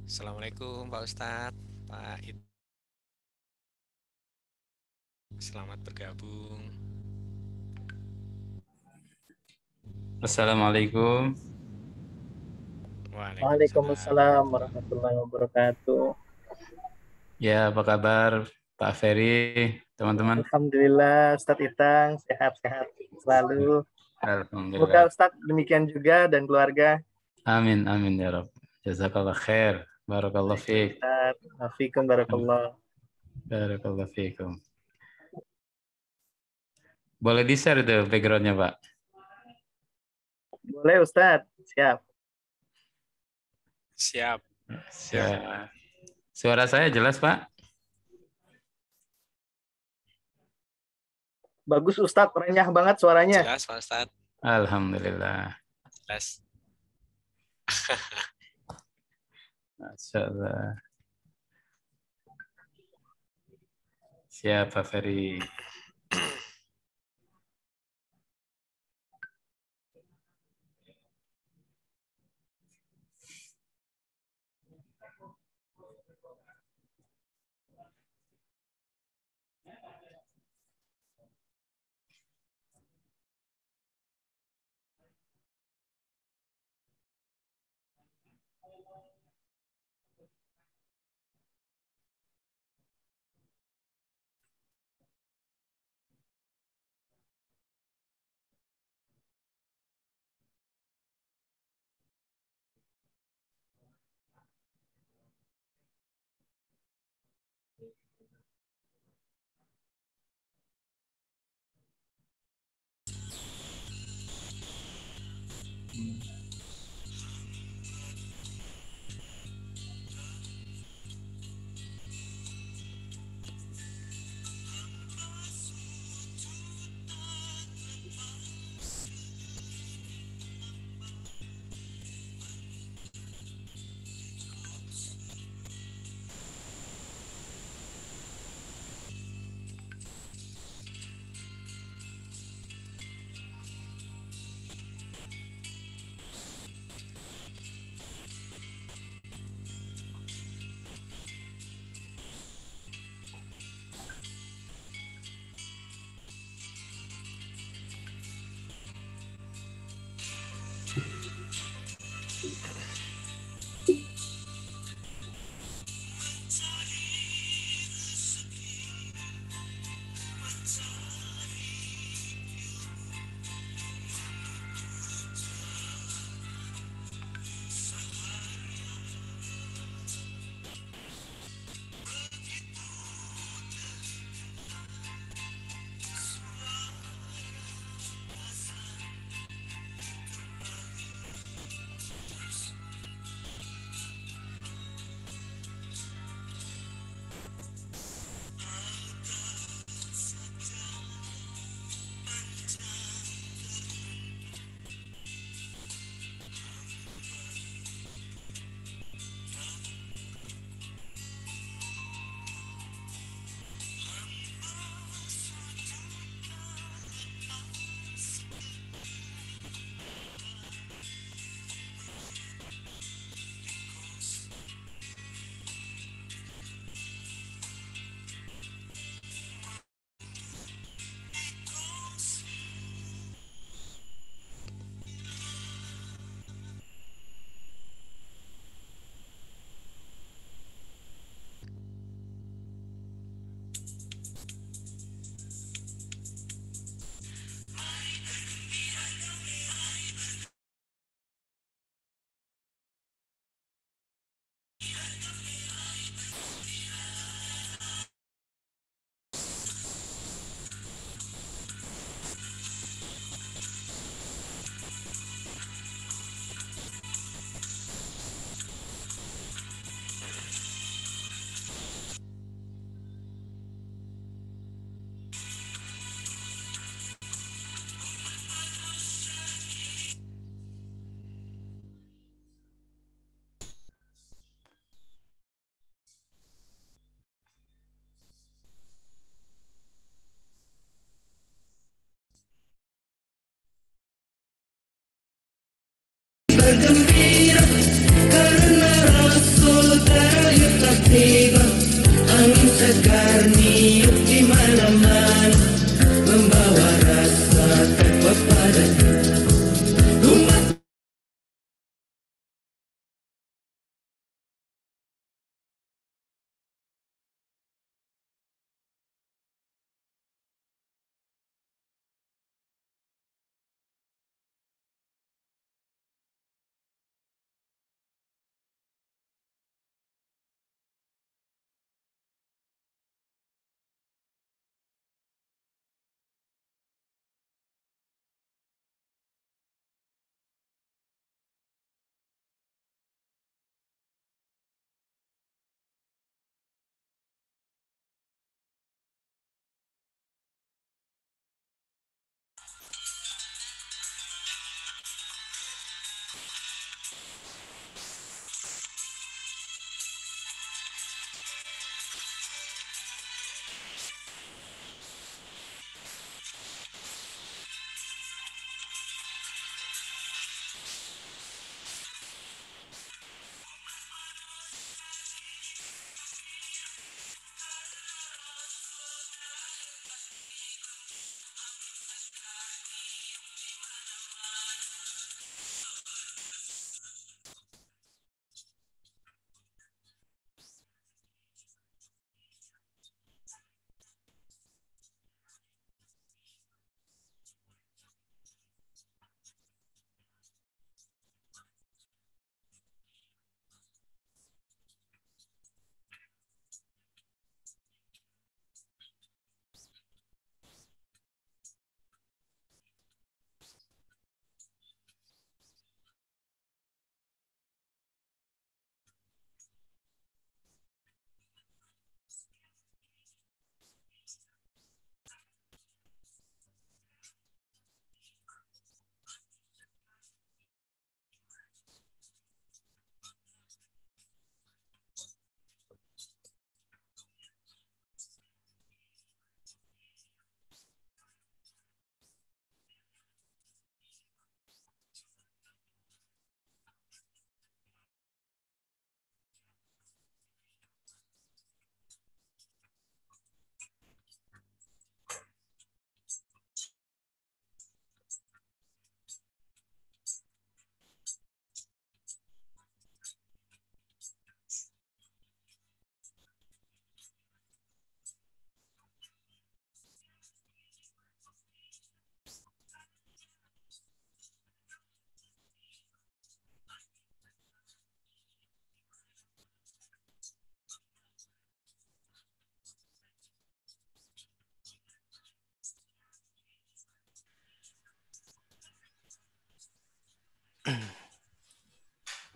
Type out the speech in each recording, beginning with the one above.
Assalamualaikum Pak Ustadz, Pak It. Selamat bergabung. Assalamualaikum. Waalaikumsalam. Waalaikumsalam warahmatullahi wabarakatuh. Ya, apa kabar Pak Ferry, teman-teman? Alhamdulillah Ustadz Itang sehat-sehat selalu. Semoga Alhamdulillah. Ustadz demikian juga dan keluarga. Amin, amin ya Rabb. Jazakallah khair. Barakallah fiik. Ustadz, Afikum barakallah. Barakallah fiikum. Boleh di-share itu background-nya, Pak? Boleh Ustadz, siap. Siap. Suara saya jelas, Pak? Bagus Ustadz, renyah banget suaranya. Jelas Pak Ustadz. Alhamdulillah. Jelas. Masya Allah. Siap, Pak Ferry.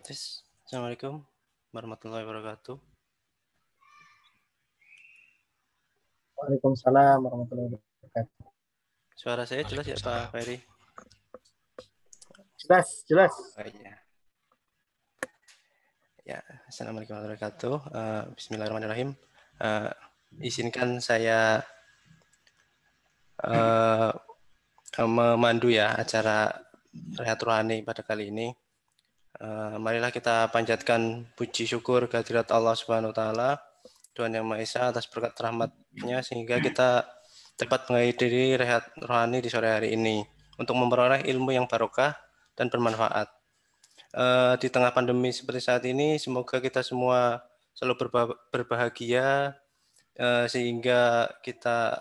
Tes. Assalamualaikum warahmatullahi wabarakatuh. Waalaikumsalam warahmatullahi wabarakatuh. Suara saya jelas ya Pak Ferry? Jelas. Oh, iya. Ya, Assalamualaikum warahmatullahi wabarakatuh. Bismillahirrahmanirrahim. Izinkan saya memandu ya acara Rehat Rohani pada kali ini. Marilah kita panjatkan puji syukur kehadirat Allah Subhanahu wa taala, Tuhan Yang Maha Esa atas berkat rahmat-Nya sehingga kita dapat menghadiri Rehat Rohani di sore hari ini untuk memperoleh ilmu yang barokah dan bermanfaat. Di tengah pandemi seperti saat ini, semoga kita semua selalu berbahagia sehingga kita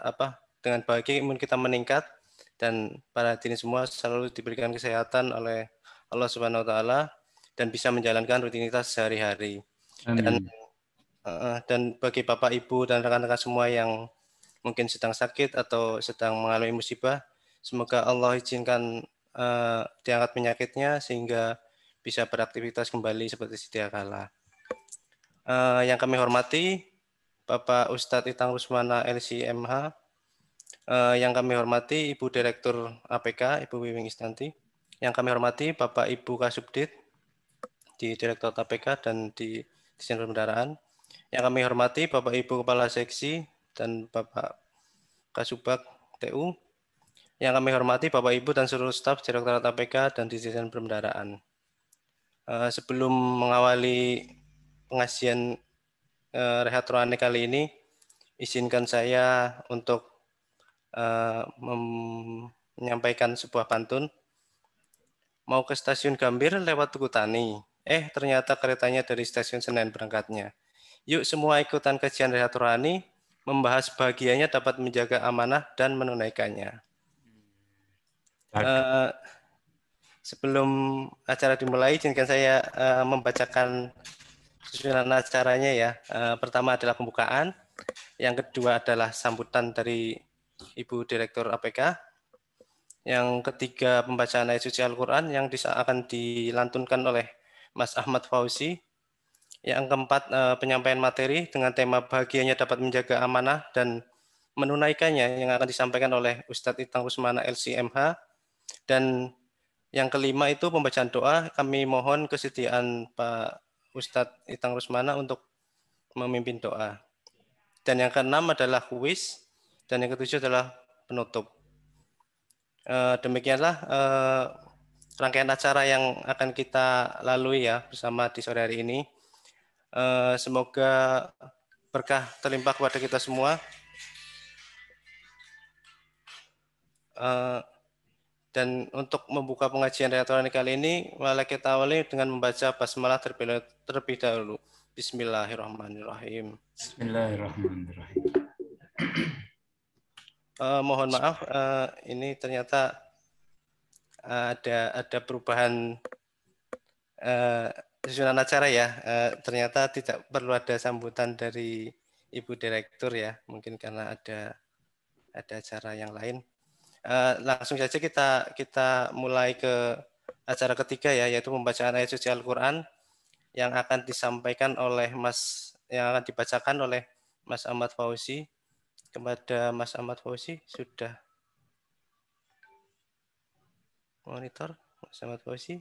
dengan bahagia imun kita meningkat dan para hadirin semua selalu diberikan kesehatan oleh Allah Subhanahu wa taala dan bisa menjalankan rutinitas sehari-hari. Dan bagi Bapak Ibu dan rekan-rekan semua yang mungkin sedang sakit atau sedang mengalami musibah, semoga Allah izinkan diangkat penyakitnya sehingga bisa beraktivitas kembali seperti sedia kala. Yang kami hormati Bapak Ustadz Itang Rusmana LCMH, yang kami hormati Ibu Direktur APK Ibu Wiwing Istanti, yang kami hormati Bapak Ibu Kasubdit di Direktorat APK dan di Desain Perbendaharaan, yang kami hormati Bapak Ibu Kepala Seksi dan Bapak Kasubag TU, yang kami hormati Bapak Ibu dan seluruh staf Direktorat APK dan Desain Perbendaharaan. Sebelum mengawali pengajian Rehat Rohani kali ini, izinkan saya untuk menyampaikan sebuah pantun. Mau ke stasiun Gambir lewat Tugu Tani. Ternyata keretanya dari stasiun Senen berangkatnya. Yuk semua ikutan kajian Rehat Rohani, membahas bahagianya dapat menjaga amanah dan menunaikannya. Sebelum acara dimulai, izinkan saya membacakan susunan acaranya ya. Pertama adalah pembukaan, yang kedua adalah sambutan dari Ibu Direktur APK, yang ketiga pembacaan ayat suci Al-Quran yang akan dilantunkan oleh Mas Ahmad Fauzi, yang keempat penyampaian materi dengan tema bahagianya dapat menjaga amanah dan menunaikannya yang akan disampaikan oleh Ustadz Itang Rusmana LCMH, dan yang kelima itu pembacaan doa. Kami mohon kesediaan Pak Ustadz Itang Rusmana untuk memimpin doa. Dan yang keenam adalah kuis, dan yang ketujuh adalah penutup. Demikianlah rangkaian acara yang akan kita lalui ya bersama di sore hari ini. Semoga berkah terlimpah kepada kita semua. Dan untuk membuka pengajian Rehat Rohani kali ini, mari kita awali dengan membaca basmalah terlebih dahulu. Bismillahirrahmanirrahim. Bismillahirrahmanirrahim. Mohon maaf, ini ternyata ada perubahan susunan acara ya. Ternyata tidak perlu ada sambutan dari Ibu Direktur ya, mungkin karena ada acara yang lain. Langsung saja kita mulai ke acara ketiga ya, yaitu pembacaan ayat suci Al-Quran yang akan disampaikan oleh yang akan dibacakan oleh Mas Ahmad Fauzi. Kepada Mas Ahmad Fauzi, sudah monitor Mas Ahmad Fauzi.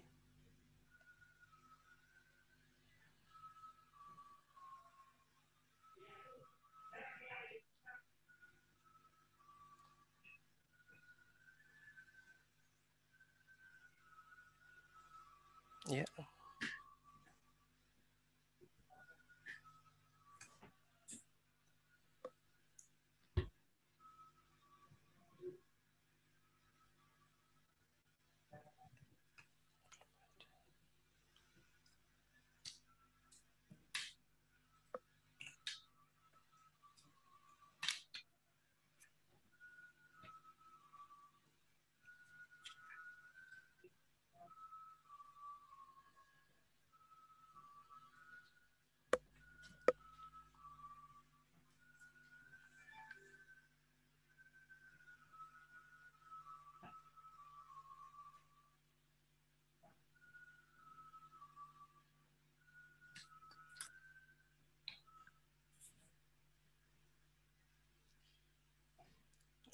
Ya.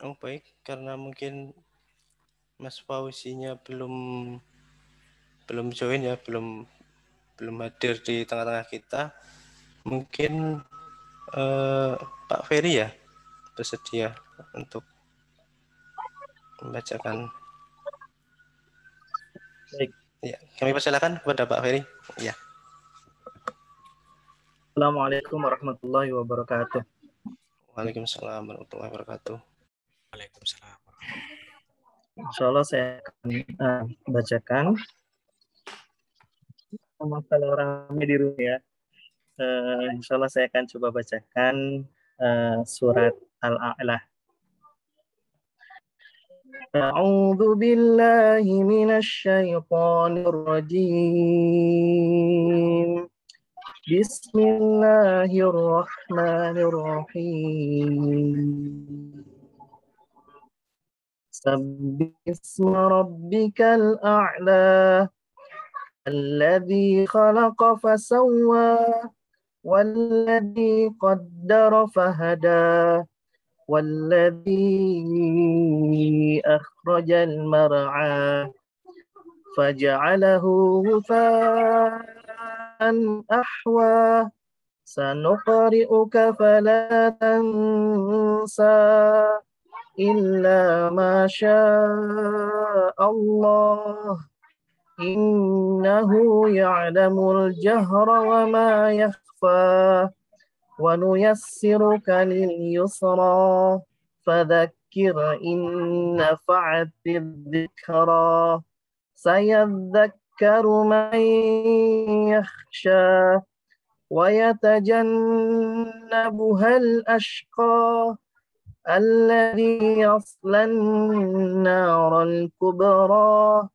Oh baik, karena mungkin Mas Fauzinya belum join ya, belum hadir di tengah-tengah kita. Mungkin Pak Ferry ya bersedia untuk membacakan. Baik. Ya, kami persilakan kepada Pak Ferry. Ya. Assalamualaikum warahmatullahi wabarakatuh. Waalaikumsalam warahmatullahi wabarakatuh. Waalaikumsalam. Insyaallah saya akan bacakan. Kalau ramai di rumah ya. Insyaallah saya akan coba bacakan surat Al-A'la. A'udzu billahi minasy syaithanir rajim. Bismillahirrahmanirrahim. Sabbisma rabbikal a'la alladzi khalaqa fasawwa walladzi qaddara fahada والذي أخرج المرعى فجعله غثاء أحوى سنقرئك فلا تنسى إلا ما شاء الله إنه يعلم الجهر وما يخفى ونيسرك لليسرى فذكر إن نفعت الذكرى سيذكر من يخشى ويتجنبها الأشقى الذي يصلى النار الكبرى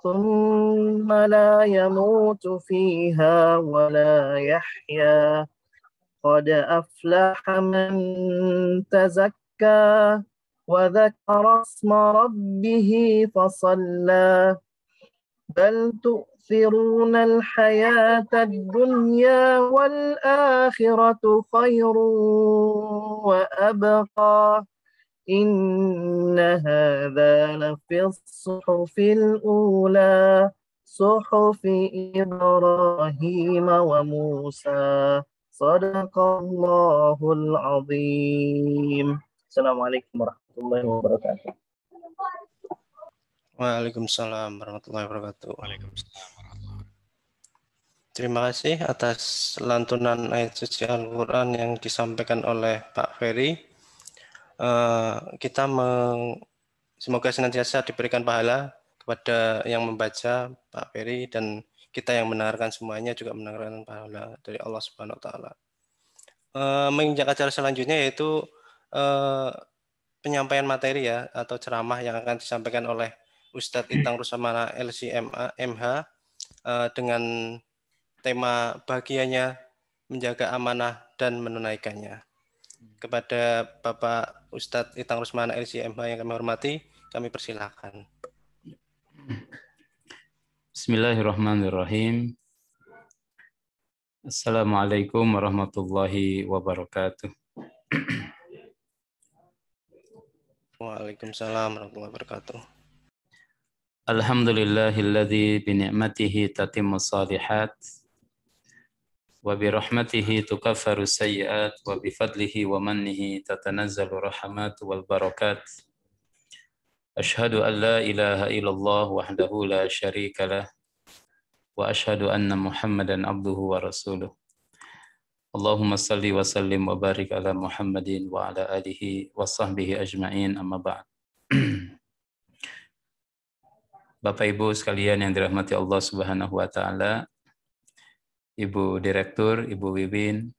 ثم لا يموت فيها ولا يحيا قد أفلح من تزكى وذكر اسم ربه فصلى بل تؤثرون الحياة الدنيا والآخرة خير وأبقى إن هذا لفي الصحف الأولى صحف إبراهيم وموسى صدق الله العظيم. Assalamualaikum warahmatullahi wabarakatuh. Waalaikumsalam warahmatullahi wabarakatuh. Waalaikumsalam warahmatullahi wabarakatuh. Terima kasih atas lantunan ayat suci Al-Quran yang disampaikan oleh Pak Ferry. Semoga senantiasa diberikan pahala kepada yang membaca, Pak Ferry, dan kita yang mendengarkan semuanya juga mendengarkan pahala dari Allah Subhanahu wa taala. Menginjak acara selanjutnya yaitu penyampaian materi ya atau ceramah yang akan disampaikan oleh Ustadz Itang Rusmana LC MH dengan tema bahagianya menjaga amanah dan menunaikannya. Kepada Bapak Ustadz Itang Rusmana LC MH yang kami hormati, kami persilakan. Bismillahirrahmanirrahim. Assalamualaikum warahmatullahi wabarakatuh. Waalaikumsalam warahmatullahi wabarakatuh. Alhamdulillahilladzi bini'matihi tatimmus shalihat wa birahmatihi tukaffaru sayyi'at wa bifadlihi wa mannihi tatanazzalu rahmatu wal barakat. Ashhadu an la ilaha illallah wahdahu la syarika lah wa ashhadu anna Muhammadan abduhu wa rasuluh. Allahumma salli wa sallim wa barik ala Muhammadin wa ala alihi wa sahbihi ajma'in, amma ba'd. Bapak Ibu sekalian yang dirahmati Allah Subhanahu wa taala, Ibu Direktur, Ibu Wiwin,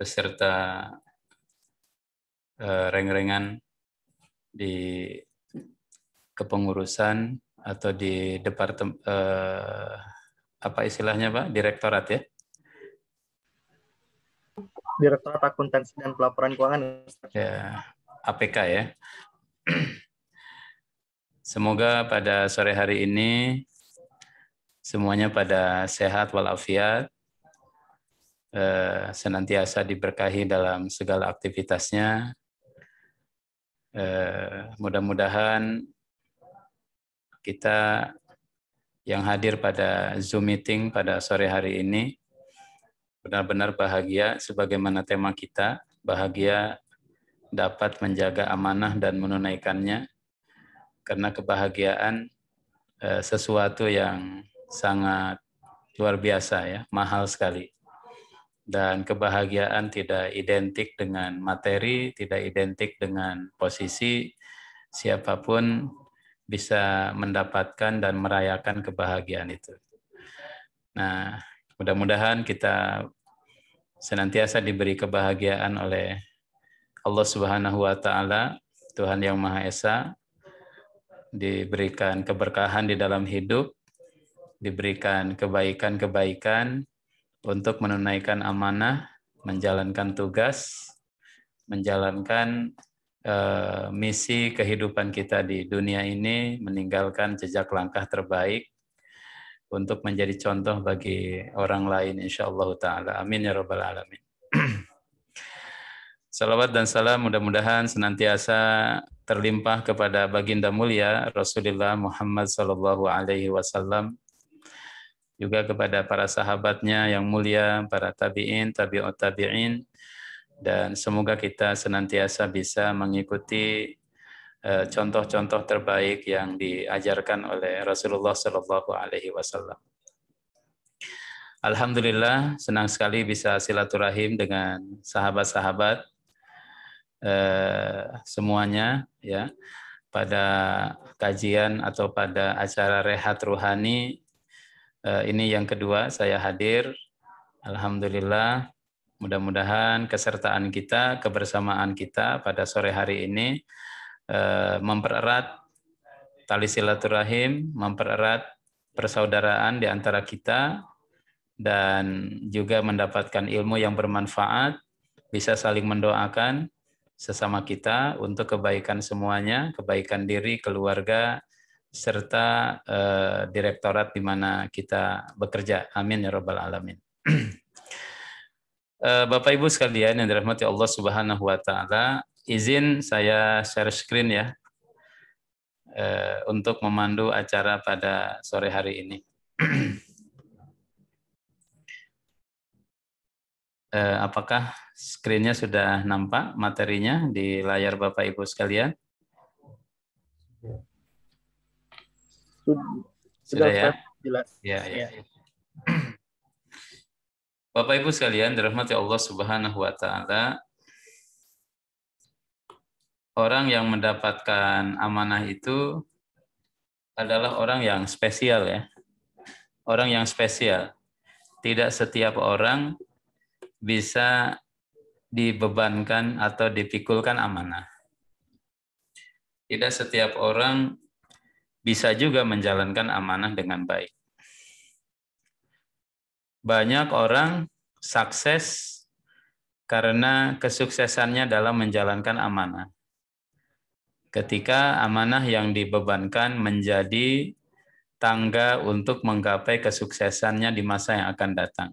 beserta reng-rengan di kepengurusan atau di departemen apa istilahnya Pak? Direktorat ya? Direktorat Akuntansi dan Pelaporan Keuangan. Ya, APK ya. Semoga pada sore hari ini semuanya pada sehat walafiat, senantiasa diberkahi dalam segala aktivitasnya, Mudah-mudahan kita yang hadir pada Zoom meeting pada sore hari ini benar-benar bahagia sebagaimana tema kita, bahagia dapat menjaga amanah dan menunaikannya, karena kebahagiaan sesuatu yang sangat luar biasa ya, mahal sekali. Dan kebahagiaan tidak identik dengan materi, tidak identik dengan posisi. Siapapun bisa mendapatkan dan merayakan kebahagiaan itu. Nah, mudah-mudahan kita senantiasa diberi kebahagiaan oleh Allah Subhanahu wa Ta'ala, Tuhan yang Maha Esa, diberikan keberkahan di dalam hidup, diberikan kebaikan-kebaikan untuk menunaikan amanah, menjalankan tugas, menjalankan misi kehidupan kita di dunia ini, meninggalkan jejak langkah terbaik untuk menjadi contoh bagi orang lain insyaallah ta'ala. Amin ya rabbal alamin. Salawat dan salam mudah-mudahan senantiasa terlimpah kepada baginda mulia Rasulullah Muhammad sallallahu alaihi wasallam, juga kepada para sahabatnya yang mulia, para tabi'in, tabi'ut tabi'in, dan semoga kita senantiasa bisa mengikuti contoh-contoh terbaik yang diajarkan oleh Rasulullah sallallahu alaihi wasallam. Alhamdulillah, senang sekali bisa silaturahim dengan sahabat-sahabat semuanya ya, pada kajian atau pada acara rehat ruhani. Ini yang kedua saya hadir. Alhamdulillah, mudah-mudahan kesertaan kita, kebersamaan kita pada sore hari ini mempererat tali silaturahim, mempererat persaudaraan di antara kita, dan juga mendapatkan ilmu yang bermanfaat, bisa saling mendoakan sesama kita untuk kebaikan semuanya, kebaikan diri, keluarga, serta direktorat di mana kita bekerja. Amin ya rabbal alamin. Bapak Ibu sekalian yang dirahmati Allah Subhanahu wa Ta'ala, izin saya share screen ya untuk memandu acara pada sore hari ini. Apakah screen-nya sudah nampak materinya di layar Bapak Ibu sekalian? Sudah ya? Jelas. Ya. Bapak Ibu sekalian dirahmati Allah Subhanahu wa Ta'ala, orang yang mendapatkan amanah itu adalah orang yang spesial ya. Orang yang spesial. Tidak setiap orang bisa dibebankan atau dipikulkan amanah. Tidak setiap orang bisa juga menjalankan amanah dengan baik. Banyak orang sukses karena kesuksesannya dalam menjalankan amanah. Ketika amanah yang dibebankan menjadi tangga untuk menggapai kesuksesannya di masa yang akan datang.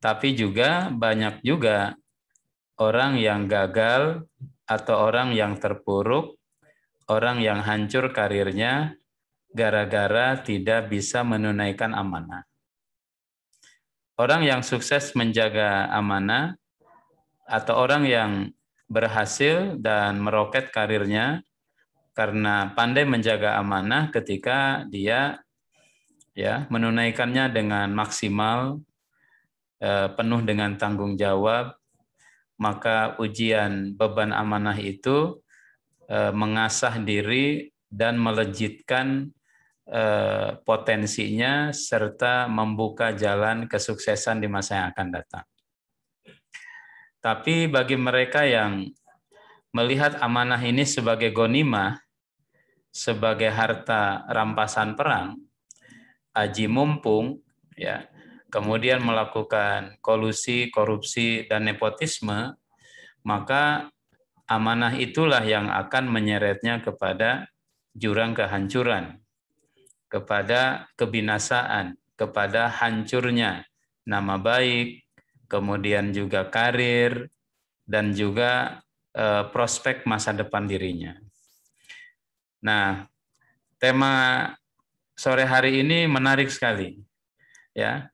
Tapi juga banyak juga orang yang gagal atau orang yang terpuruk, orang yang hancur karirnya gara-gara tidak bisa menunaikan amanah. Orang yang sukses menjaga amanah atau orang yang berhasil dan meroket karirnya karena pandai menjaga amanah ketika dia ya menunaikannya dengan maksimal, penuh dengan tanggung jawab, maka ujian beban amanah itu mengasah diri dan melejitkan potensinya serta membuka jalan kesuksesan di masa yang akan datang. Tapi bagi mereka yang melihat amanah ini sebagai ghanimah, sebagai harta rampasan perang, aji mumpung, ya, kemudian melakukan kolusi, korupsi, dan nepotisme, maka amanah itulah yang akan menyeretnya kepada jurang kehancuran, kepada kebinasaan, kepada hancurnya nama baik, kemudian juga karir, dan juga prospek masa depan dirinya. Nah, tema sore hari ini menarik sekali, ya.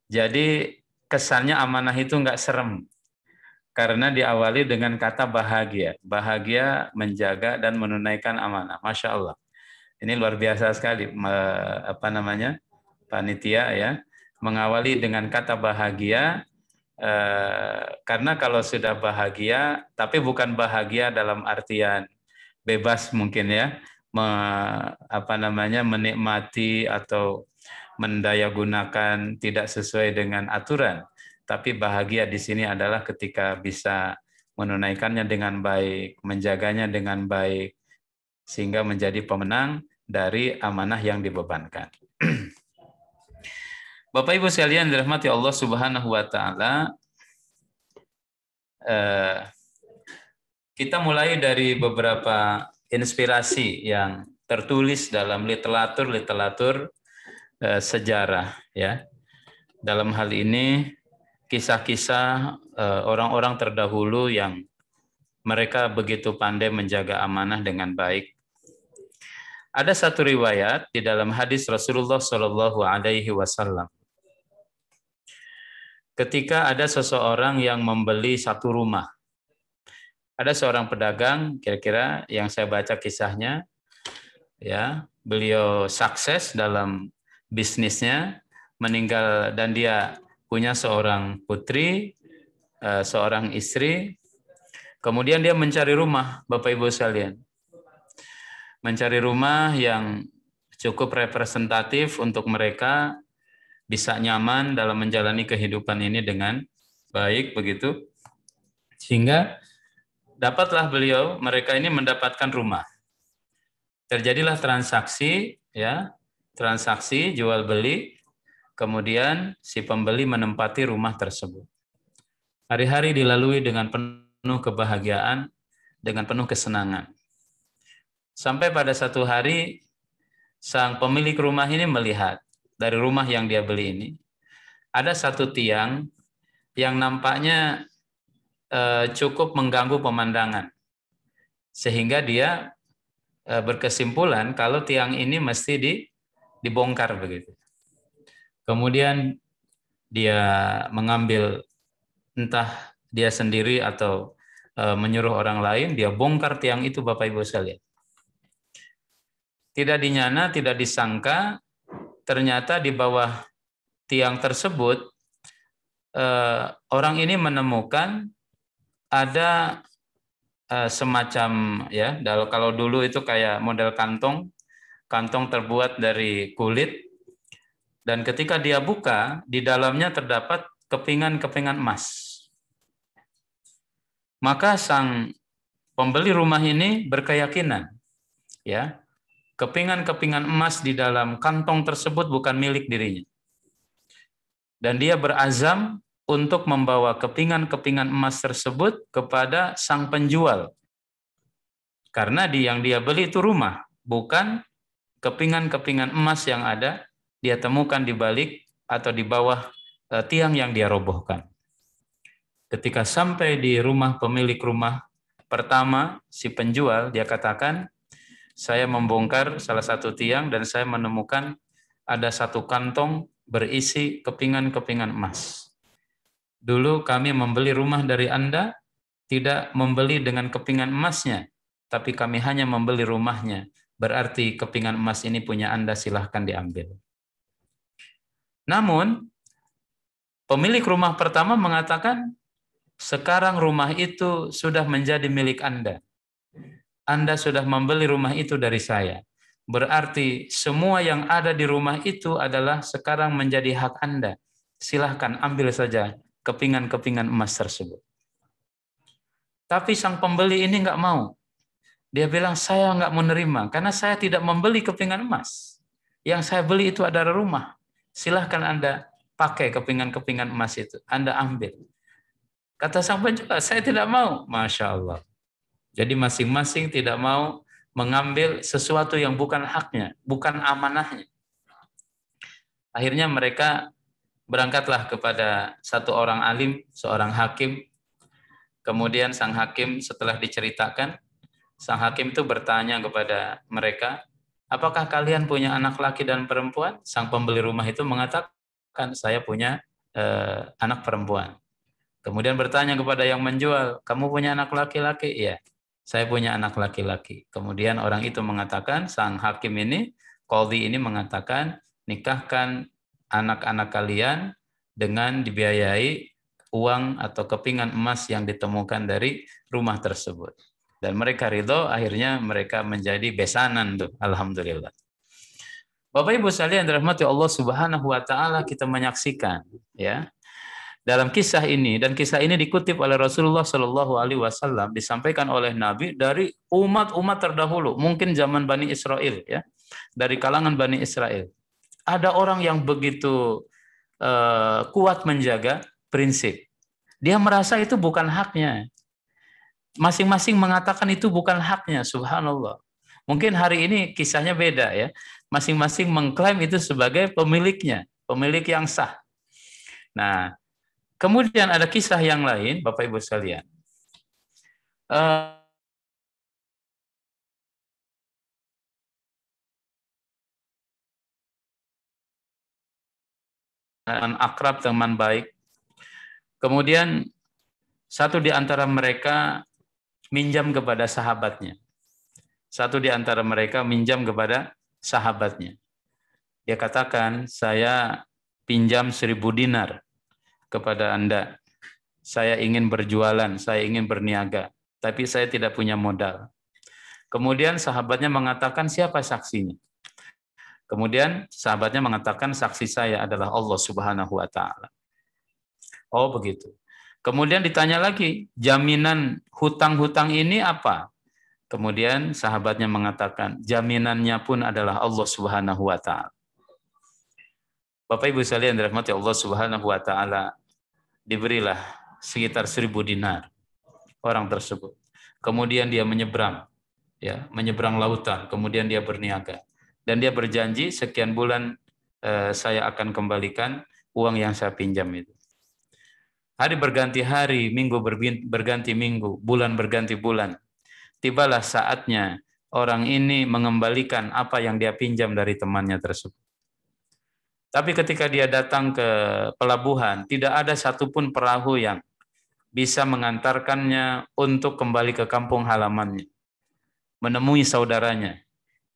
Jadi kesannya amanah itu nggak serem, karena diawali dengan kata bahagia. Bahagia menjaga dan menunaikan amanah. Masya Allah. Ini luar biasa sekali, panitia ya, mengawali dengan kata bahagia, karena kalau sudah bahagia, tapi bukan bahagia dalam artian bebas mungkin ya, menikmati atau mendayagunakan tidak sesuai dengan aturan, tapi bahagia di sini adalah ketika bisa menunaikannya dengan baik, menjaganya dengan baik, sehingga menjadi pemenang dari amanah yang dibebankan. Bapak Ibu sekalian dirahmati Allah Subhanahu wa taala, kita mulai dari beberapa inspirasi yang tertulis dalam literatur sejarah ya. Dalam hal ini kisah-kisah orang-orang terdahulu yang mereka begitu pandai menjaga amanah dengan baik. Ada satu riwayat di dalam hadis Rasulullah Shallallahu Alaihi Wasallam. Ketika ada seseorang yang membeli satu rumah, ada seorang pedagang, kira-kira yang saya baca kisahnya, ya, beliau sukses dalam bisnisnya, meninggal dan dia punya seorang putri, seorang istri. Kemudian dia mencari rumah, Bapak Ibu sekalian. Mencari rumah yang cukup representatif untuk mereka bisa nyaman dalam menjalani kehidupan ini dengan baik begitu. Sehingga dapatlah mereka ini mendapatkan rumah. Terjadilah transaksi ya, transaksi jual beli, kemudian si pembeli menempati rumah tersebut. Hari-hari dilalui dengan penuh kebahagiaan, dengan penuh kesenangan. Sampai pada satu hari, sang pemilik rumah ini melihat dari rumah yang dia beli ini, ada satu tiang yang nampaknya cukup mengganggu pemandangan. Sehingga dia berkesimpulan kalau tiang ini mesti dibongkar begitu. Kemudian dia mengambil, entah dia sendiri atau menyuruh orang lain, dia bongkar tiang itu, Bapak Ibu sekalian. Tidak dinyana, tidak disangka, ternyata di bawah tiang tersebut orang ini menemukan ada semacam ya, kalau dulu itu kayak model kantong terbuat dari kulit, dan ketika dia buka, di dalamnya terdapat kepingan-kepingan emas. Maka sang pembeli rumah ini berkeyakinan, ya, kepingan-kepingan emas di dalam kantong tersebut bukan milik dirinya. Dan dia berazam untuk membawa kepingan-kepingan emas tersebut kepada sang penjual. Karena yang dia beli itu rumah, bukan kepingan-kepingan emas yang ada dia temukan di balik atau di bawah tiang yang dia robohkan. Ketika sampai di rumah pemilik rumah pertama, si penjual, dia katakan, saya membongkar salah satu tiang dan saya menemukan ada satu kantong berisi kepingan-kepingan emas. Dulu kami membeli rumah dari Anda, tidak membeli dengan kepingan emasnya, tapi kami hanya membeli rumahnya. Berarti kepingan emas ini punya Anda, silahkan diambil. Namun, pemilik rumah pertama mengatakan, sekarang rumah itu sudah menjadi milik Anda. Anda sudah membeli rumah itu dari saya. Berarti semua yang ada di rumah itu adalah sekarang menjadi hak Anda. Silahkan ambil saja kepingan-kepingan emas tersebut. Tapi sang pembeli ini nggak mau. Dia bilang, saya nggak menerima karena saya tidak membeli kepingan emas. Yang saya beli itu adalah rumah. Silahkan Anda pakai kepingan-kepingan emas itu. Anda ambil. Kata sang penjual, saya tidak mau. Masya Allah. Jadi masing-masing tidak mau mengambil sesuatu yang bukan haknya, bukan amanahnya. Akhirnya mereka berangkatlah kepada satu orang alim, seorang hakim. Kemudian sang hakim setelah diceritakan, sang hakim itu bertanya kepada mereka, apakah kalian punya anak laki dan perempuan? Sang pembeli rumah itu mengatakan, saya punya anak perempuan. Kemudian bertanya kepada yang menjual, kamu punya anak laki-laki? Iya, saya punya anak laki-laki. Kemudian orang itu mengatakan, sang hakim ini, qadhi ini mengatakan, nikahkan anak-anak kalian dengan dibiayai uang atau kepingan emas yang ditemukan dari rumah tersebut. Dan mereka ridho, akhirnya mereka menjadi besanan tuh, alhamdulillah. Bapak Ibu sekalian dirahmati Allah Subhanahu wa taala, kita menyaksikan ya dalam kisah ini, dan kisah ini dikutip oleh Rasulullah Shallallahu alaihi wasallam, disampaikan oleh Nabi dari umat-umat terdahulu, mungkin zaman Bani Israel ya. Dari kalangan Bani Israel. Ada orang yang begitu kuat menjaga prinsip. Dia merasa itu bukan haknya. Masing-masing mengatakan itu bukan haknya, subhanallah. Mungkin hari ini kisahnya beda ya. Masing-masing mengklaim itu sebagai pemiliknya, pemilik yang sah. Nah, kemudian ada kisah yang lain, Bapak Ibu sekalian. Akrab, teman baik. Kemudian satu di antara mereka minjam kepada sahabatnya. Satu di antara mereka minjam kepada sahabatnya. Dia katakan, saya pinjam 1.000 dinar kepada Anda. Saya ingin berjualan, saya ingin berniaga, tapi saya tidak punya modal. Kemudian sahabatnya mengatakan, siapa saksinya? Kemudian sahabatnya mengatakan, saksi saya adalah Allah Subhanahu wa taala. Oh begitu. Kemudian ditanya lagi, jaminan hutang-hutang ini apa? Kemudian sahabatnya mengatakan, jaminannya pun adalah Allah Subhanahu wa taala. Bapak Ibu sekalian dirahmati Allah Subhanahu wa taala, diberilah sekitar 1.000 dinar orang tersebut. Kemudian dia menyeberang, ya, menyeberang lautan. Kemudian dia berniaga dan dia berjanji sekian bulan saya akan kembalikan uang yang saya pinjam itu. Hari berganti hari, minggu berganti minggu, bulan berganti bulan. Tibalah saatnya orang ini mengembalikan apa yang dia pinjam dari temannya tersebut. Tapi ketika dia datang ke pelabuhan, tidak ada satupun perahu yang bisa mengantarkannya untuk kembali ke kampung halamannya, menemui saudaranya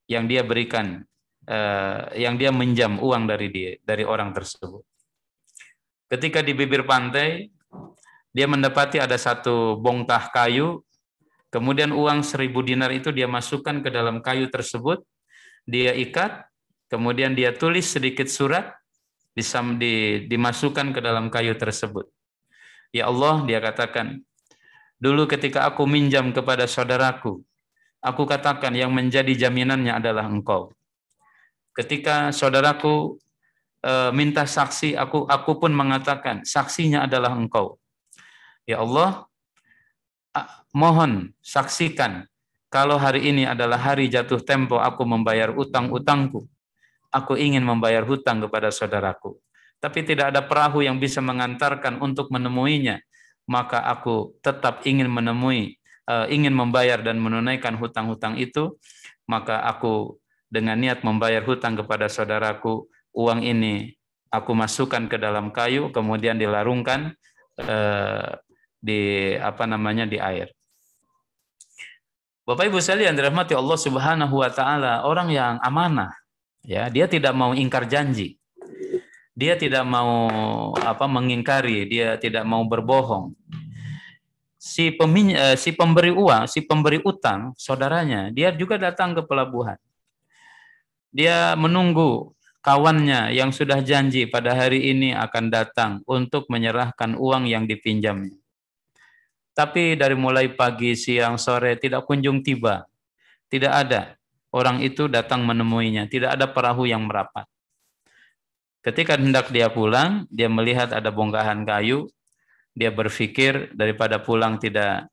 yang dia berikan, yang dia minjam uang dari orang tersebut. Ketika di bibir pantai, dia mendapati ada satu bongkah kayu, kemudian uang 1.000 dinar itu dia masukkan ke dalam kayu tersebut, dia ikat, kemudian dia tulis sedikit surat, dimasukkan ke dalam kayu tersebut. Ya Allah, dia katakan, dulu ketika aku minjam kepada saudaraku, aku katakan yang menjadi jaminannya adalah engkau. Ketika saudaraku minta saksi, aku pun mengatakan saksinya adalah engkau. Ya Allah, mohon saksikan kalau hari ini adalah hari jatuh tempo aku membayar utang-utangku. Aku ingin membayar hutang kepada saudaraku, tapi tidak ada perahu yang bisa mengantarkan untuk menemuinya. Maka aku tetap ingin ingin membayar dan menunaikan hutang-hutang itu. Maka aku dengan niat membayar hutang kepada saudaraku, uang ini aku masukkan ke dalam kayu, kemudian dilarungkan di air. Bapak Ibu sekalian dirahmati Allah Subhanahu wa taala, orang yang amanah. Ya, dia tidak mau ingkar janji. Dia tidak mau mengingkari, dia tidak mau berbohong. Si pemberi uang, si pemberi utang, saudaranya, dia juga datang ke pelabuhan. Dia menunggu kawannya yang sudah janji pada hari ini akan datang untuk menyerahkan uang yang dipinjamnya. Tapi dari mulai pagi, siang, sore tidak kunjung tiba. Tidak ada. Orang itu datang menemuinya, tidak ada perahu yang merapat. Ketika hendak dia pulang, dia melihat ada bongkahan kayu, dia berpikir daripada pulang tidak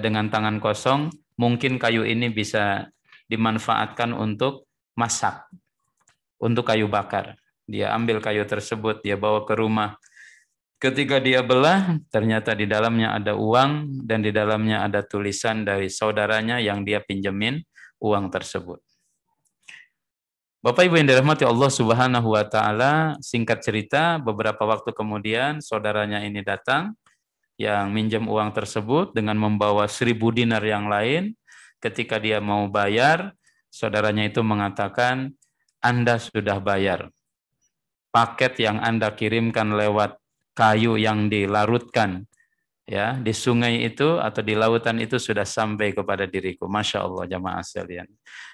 dengan tangan kosong, mungkin kayu ini bisa dimanfaatkan untuk masak, untuk kayu bakar. Dia ambil kayu tersebut, dia bawa ke rumah, Ketika dia belah, ternyata di dalamnya ada uang dan di dalamnya ada tulisan dari saudaranya yang dia pinjemin uang tersebut. Bapak Ibu yang dirahmati Allah Subhanahu wa taala, singkat cerita beberapa waktu kemudian saudaranya ini datang yang minjem uang tersebut dengan membawa 1.000 dinar yang lain. Ketika dia mau bayar, saudaranya itu mengatakan, Anda sudah bayar. Paket yang Anda kirimkan lewat kayu yang dilarutkan ya di sungai itu atau di lautan itu sudah sampai kepada diriku. Masya Allah jamaah sekalian.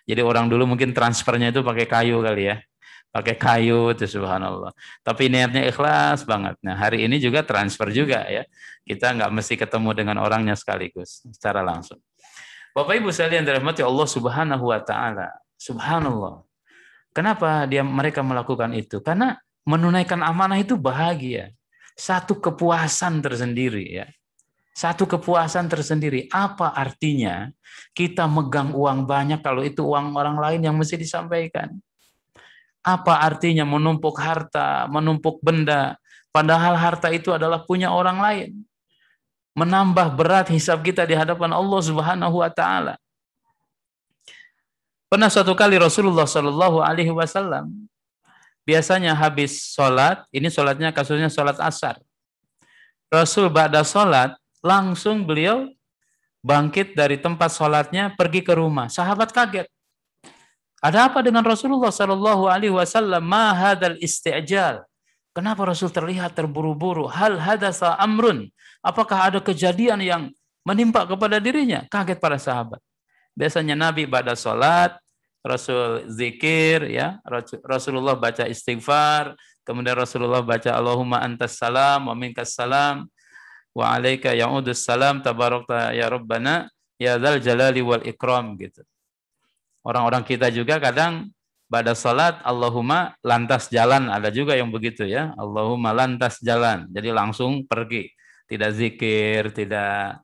Jadi orang dulu mungkin transfernya itu pakai kayu kali ya. Pakai kayu itu subhanallah. Tapi niatnya ikhlas banget. Nah hari ini juga transfer juga ya. Kita nggak mesti ketemu dengan orangnya sekaligus secara langsung. Bapak Ibu sekalian dirahmati Allah Subhanahu wa taala. Subhanallah. Kenapa mereka melakukan itu? Karena menunaikan amanah itu bahagia. Satu kepuasan tersendiri ya. Satu kepuasan tersendiri. Apa artinya kita megang uang banyak kalau itu uang orang lain yang mesti disampaikan? Apa artinya menumpuk harta, menumpuk benda, padahal harta itu adalah punya orang lain? Menambah berat hisab kita di hadapan Allah Subhanahu wa taala. Pernah suatu kali Rasulullah Shallallahu alaihi wasallam biasanya habis sholat, ini sholatnya kasusnya sholat asar. Rasul ba'da sholat, langsung beliau bangkit dari tempat sholatnya, pergi ke rumah. Sahabat kaget. Ada apa dengan Rasulullah Shallallahu alaihi wasallam? Ma hadzal isti'jal. Kenapa Rasul terlihat terburu-buru? Hal hadasa amrun. Apakah ada kejadian yang menimpa kepada dirinya? Kaget para sahabat. Biasanya Nabi ba'da sholat, Rasul zikir, ya, Rasulullah baca istighfar, kemudian Rasulullah baca Allahumma antas salam wa minkas salam wa alaika ya'udus salam tabarakta ya rabbana ya dzal jalali wal ikram gitu. Orang-orang kita juga kadang pada salat Allahumma lantas jalan, ada juga yang begitu ya. Allahumma lantas jalan. Jadi langsung pergi, tidak zikir, tidak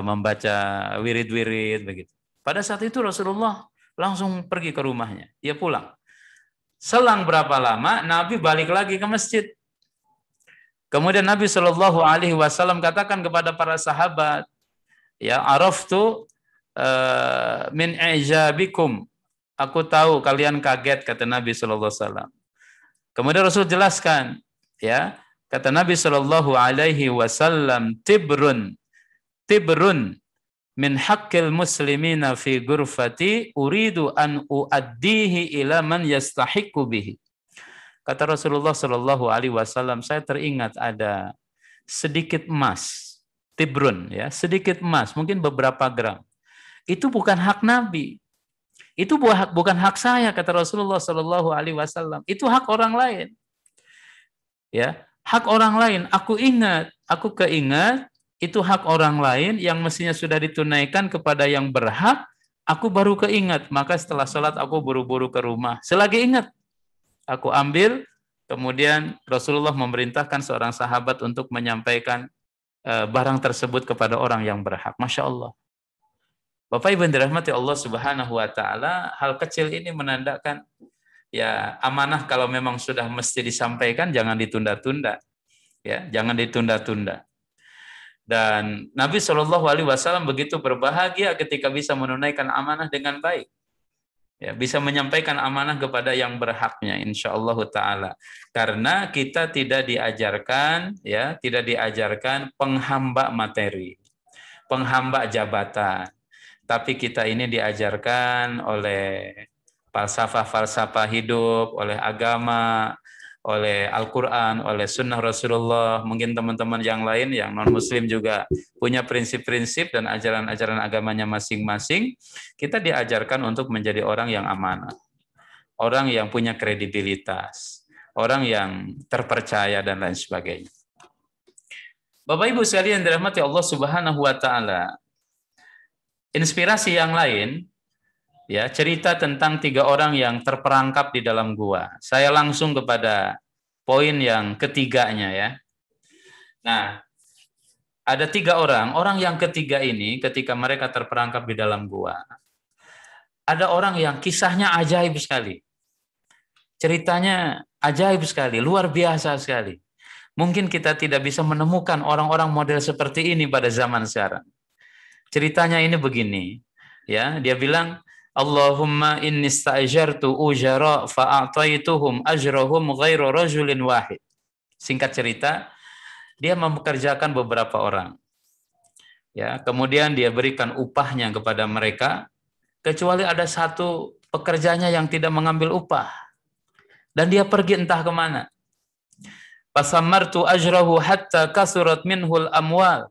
membaca wirid-wirid begitu. Pada saat itu Rasulullah langsung pergi ke rumahnya, dia pulang. Selang berapa lama Nabi balik lagi ke masjid. Kemudian Nabi Shallallahu alaihi wasallam katakan kepada para sahabat, ya araftu min ijabikum. Aku tahu kalian kaget, kata Nabi Shallallahu alaihi wasallam. Kemudian Rasul jelaskan, ya, kata Nabi Shallallahu alaihi wasallam, tibrun min haqqil muslimina fi ghurfati uridu an uaddihi ila man yastahiqu bihi. Kata Rasulullah Shallallahu alaihi wasallam, saya teringat ada sedikit emas, tibrun ya, sedikit emas, mungkin beberapa gram. Itu bukan hak Nabi. Itu bukan hak saya, kata Rasulullah Shallallahu alaihi wasallam. Itu hak orang lain. Ya, hak orang lain. Aku keingat itu hak orang lain yang mestinya sudah ditunaikan kepada yang berhak, aku baru keingat. Maka setelah sholat aku buru-buru ke rumah. Selagi ingat, aku ambil, kemudian Rasulullah memerintahkan seorang sahabat untuk menyampaikan barang tersebut kepada orang yang berhak. Masya Allah. Bapak Ibu yang dirahmati Allah Subhanahu wa taala, hal kecil ini menandakan ya amanah kalau memang sudah mesti disampaikan jangan ditunda-tunda. Ya, jangan ditunda-tunda. Dan Nabi Shallallahu alaihi wasallam begitu berbahagia ketika bisa menunaikan amanah dengan baik. Ya, bisa menyampaikan amanah kepada yang berhaknya insyaallah taala. Karena kita tidak diajarkan penghamba materi, penghamba jabatan. Tapi kita ini diajarkan oleh falsafah hidup, oleh agama, oleh Al-Quran, oleh Sunnah Rasulullah. Mungkin teman-teman yang lain yang non-Muslim juga punya prinsip-prinsip dan ajaran-ajaran agamanya masing-masing. Kita diajarkan untuk menjadi orang yang amanah, orang yang punya kredibilitas, orang yang terpercaya dan lain sebagainya. Bapak Ibu sekalian dirahmati Allah Subhanahu wa taala. Inspirasi yang lain, ya, cerita tentang 3 orang yang terperangkap di dalam gua. Saya langsung kepada poin yang ketiganya ya. Nah, ada 3 orang yang ketiga ini ketika mereka terperangkap di dalam gua. Ada orang yang kisahnya ajaib sekali. Ceritanya ajaib sekali, luar biasa sekali. Mungkin kita tidak bisa menemukan orang-orang model seperti ini pada zaman sekarang. Ceritanya ini begini, ya, dia bilang, Allahumma inni sta'jartu ujara fa'ataituhum ajrahum ghairu rajulin wahid. Singkat cerita, dia mempekerjakan beberapa orang. Ya, kemudian dia berikan upahnya kepada mereka, kecuali ada satu pekerjanya yang tidak mengambil upah. Dan dia pergi entah kemana. Fasamartu ajrahu hatta kasurat minhul amwal.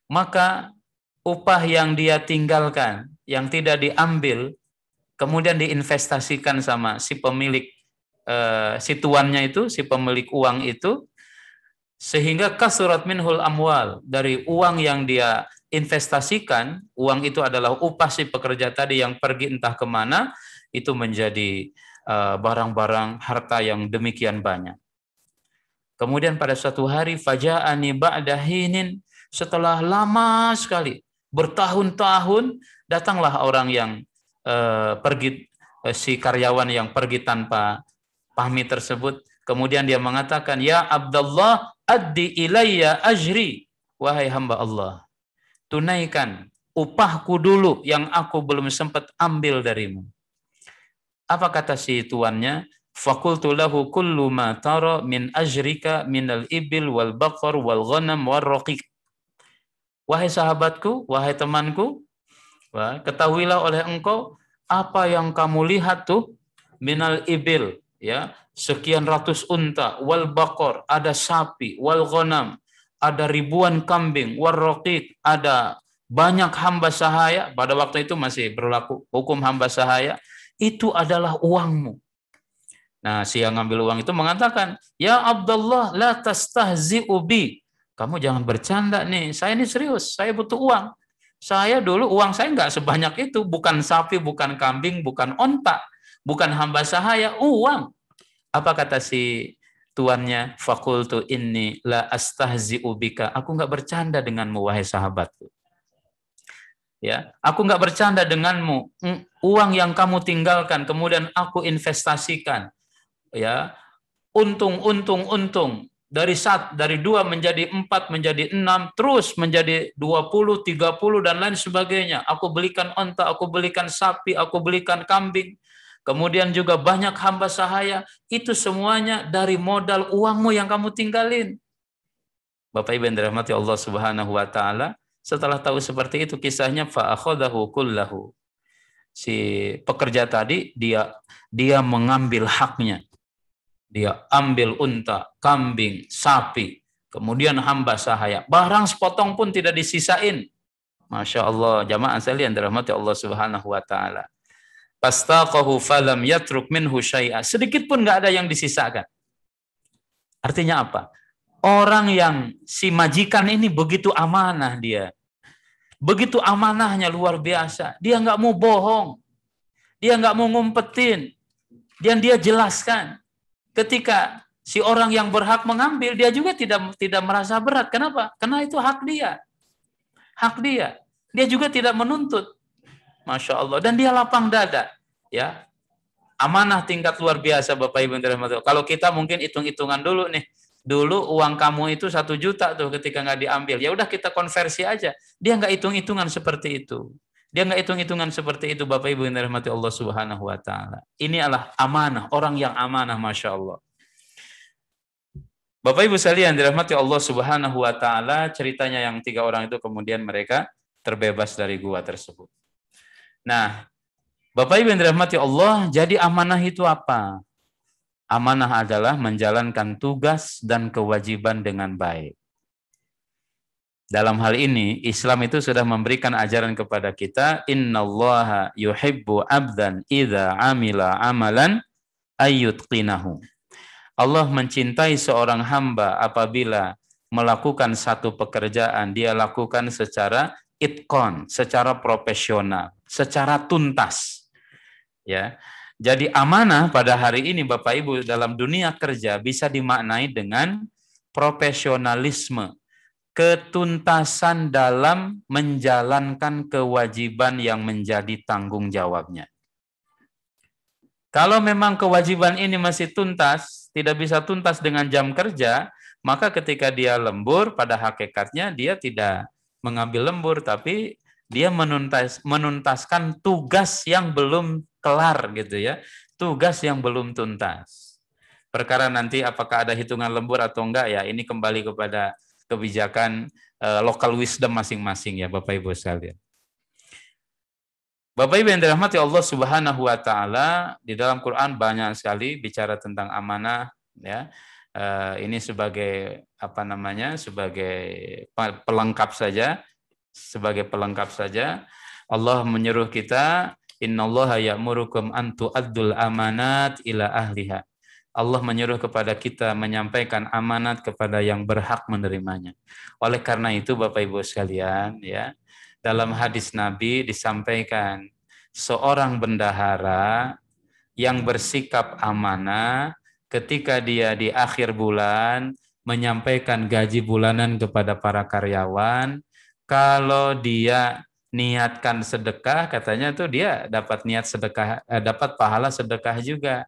Maka upah yang dia tinggalkan, yang tidak diambil, kemudian diinvestasikan sama si pemilik, si tuannya itu, si pemilik uang itu, sehingga kasurat minhul amwal, dari uang yang dia investasikan, uang itu adalah upah si pekerja tadi yang pergi entah kemana, itu menjadi barang-barang harta yang demikian banyak. Kemudian pada suatu hari, faja'ani ba'da hinin, setelah lama sekali, bertahun-tahun, datanglah orang yang pergi, si karyawan yang pergi tanpa pamit tersebut. Kemudian dia mengatakan, ya Abdullah, addi ilayya ajri, wahai hamba Allah, tunaikan upahku dulu yang aku belum sempat ambil darimu. Apa kata si tuannya? Fakultu lahu kullu ma tara min ajrika minal ibil wal baqar wal ghanam wal raqiq. Wahai sahabatku, wahai temanku, ketahuilah oleh engkau apa yang kamu lihat tuh, minal ibil, ya, sekian ratus unta, wal baqar, ada sapi, wal ghanam, ada ribuan kambing, wal raqiq, ada banyak hamba sahaya. Pada waktu itu masih berlaku hukum hamba sahaya. Itu adalah uangmu. Nah, si yang ngambil uang itu mengatakan, ya Abdullah, la tastahzi'u bi. Kamu jangan bercanda nih, saya ini serius, saya butuh uang. Saya dulu uang saya nggak sebanyak itu, bukan sapi, bukan kambing, bukan onta, bukan hamba sahaya, uang. Apa kata si tuannya? Fakultu inni la astahzi'u bika. Aku nggak bercanda denganmu, wahai sahabatku. Ya, aku nggak bercanda denganmu. Uang yang kamu tinggalkan, kemudian aku investasikan. Ya, untung. Dari 2 menjadi 4, menjadi 6, terus menjadi 20, 30, dan lain sebagainya. Aku belikan onta, aku belikan sapi, aku belikan kambing. Kemudian juga banyak hamba sahaya. Itu semuanya dari modal uangmu yang kamu tinggalin. Bapak Ibu yang dirahmati Allah Subhanahu wa taala, setelah tahu seperti itu kisahnya, fa akhadahu kullahu. Si pekerja tadi dia mengambil haknya. Dia ambil unta, kambing, sapi, kemudian hamba sahaya. Barang sepotong pun tidak disisain. Masya Allah, jamaah sekalian dirahmati Allah Subhanahu wa taala. Fastaqahu falam yatruk minhu syai'a. Sedikit pun nggak ada yang disisakan. Artinya apa? Orang yang si majikan ini begitu amanah dia. Begitu amanahnya luar biasa. Dia nggak mau bohong. Dia nggak mau ngumpetin. Dan dia jelaskan. Ketika si orang yang berhak mengambil, dia juga tidak merasa berat. Kenapa? Karena itu hak dia. Hak dia. Dia juga tidak menuntut. Masya Allah. Dan dia lapang dada. Ya, amanah tingkat luar biasa, Bapak Ibu yang dirahmati Allah. Kalau kita mungkin hitung-hitungan dulu nih. Dulu uang kamu itu 1 juta tuh ketika nggak diambil. Ya udah kita konversi aja. Dia nggak hitung-hitungan seperti itu. Dia nggak hitung-hitungan seperti itu, Bapak Ibu yang dirahmati Allah Subhanahu wa taala. Ini adalah amanah, orang yang amanah, Masya Allah. Bapak Ibu sekalian dirahmati Allah Subhanahu wa taala, ceritanya yang 3 orang itu kemudian mereka terbebas dari gua tersebut. Nah, Bapak Ibu yang dirahmati Allah, jadi amanah itu apa? Amanah adalah menjalankan tugas dan kewajiban dengan baik. Dalam hal ini, Islam itu sudah memberikan ajaran kepada kita, innallaha yuhibbu abdan idza amila amalan ayyutqinahu. Allah mencintai seorang hamba apabila melakukan satu pekerjaan, dia lakukan secara itqan, secara profesional, secara tuntas. Ya. Jadi amanah pada hari ini Bapak Ibu dalam dunia kerja bisa dimaknai dengan profesionalisme, ketuntasan dalam menjalankan kewajiban yang menjadi tanggung jawabnya. Kalau memang kewajiban ini masih tuntas, tidak bisa tuntas dengan jam kerja, Maka ketika dia lembur, pada hakikatnya dia tidak mengambil lembur, tapi dia menuntaskan tugas yang belum kelar gitu ya. Tugas yang belum tuntas. Perkara nanti apakah ada hitungan lembur atau enggak ya, ini kembali kepada kebijakan local wisdom masing-masing ya Bapak Ibu sekalian. Bapak Ibu yang dirahmati Allah Subhanahu wa taala, di dalam Quran banyak sekali bicara tentang amanah ya. Ini sebagai apa namanya? Sebagai pelengkap saja, Allah menyuruh kita, innallaha ya'murukum an tu'addul amanat ila ahliha. Allah menyuruh kepada kita menyampaikan amanat kepada yang berhak menerimanya. Oleh karena itu Bapak Ibu sekalian ya, dalam hadis Nabi disampaikan seorang bendahara yang bersikap amanah ketika dia di akhir bulan menyampaikan gaji bulanan kepada para karyawan, kalau dia niatkan sedekah, katanya tuh dia dapat niat sedekah, dapat pahala sedekah juga.